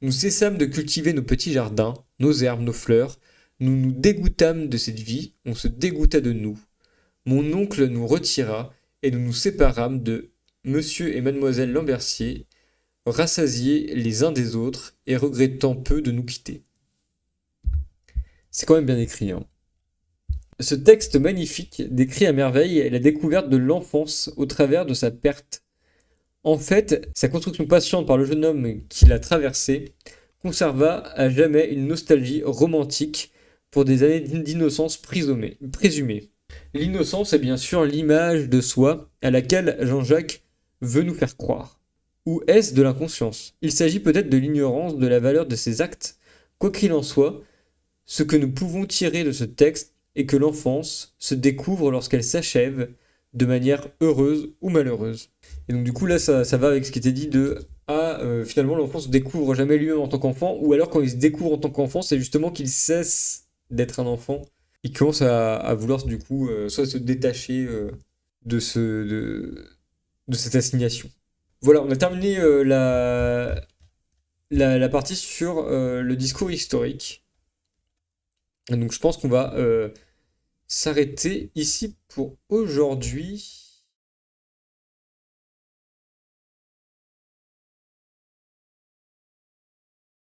Nous cessâmes de cultiver nos petits jardins, nos herbes, nos fleurs. Nous nous dégoûtâmes de cette vie, on se dégoûta de nous. Mon oncle nous retira, et nous nous séparâmes de monsieur et mademoiselle Lambercier, rassasiés les uns des autres et regrettant peu de nous quitter. C'est quand même bien écrit, hein. Ce texte magnifique décrit à merveille la découverte de l'enfance au travers de sa perte. En fait, sa construction patiente par le jeune homme qui l'a traversée conserva à jamais une nostalgie romantique pour des années d'innocence présumée. L'innocence est bien sûr l'image de soi à laquelle Jean-Jacques veut nous faire croire. Ou est-ce de l'inconscience? Il s'agit peut-être de l'ignorance de la valeur de ses actes. Quoi qu'il en soit, ce que nous pouvons tirer de ce texte est que l'enfance se découvre lorsqu'elle s'achève de manière heureuse ou malheureuse. Et donc du coup là ça va avec ce qui était dit de finalement l'enfant se découvre jamais lui-même en tant qu'enfant, ou alors quand il se découvre en tant qu'enfant c'est justement qu'il cesse d'être un enfant. Il commence à vouloir du coup soit se détacher de cette assignation. Voilà, on a terminé la partie sur le discours historique. Et donc je pense qu'on va s'arrêter ici pour aujourd'hui.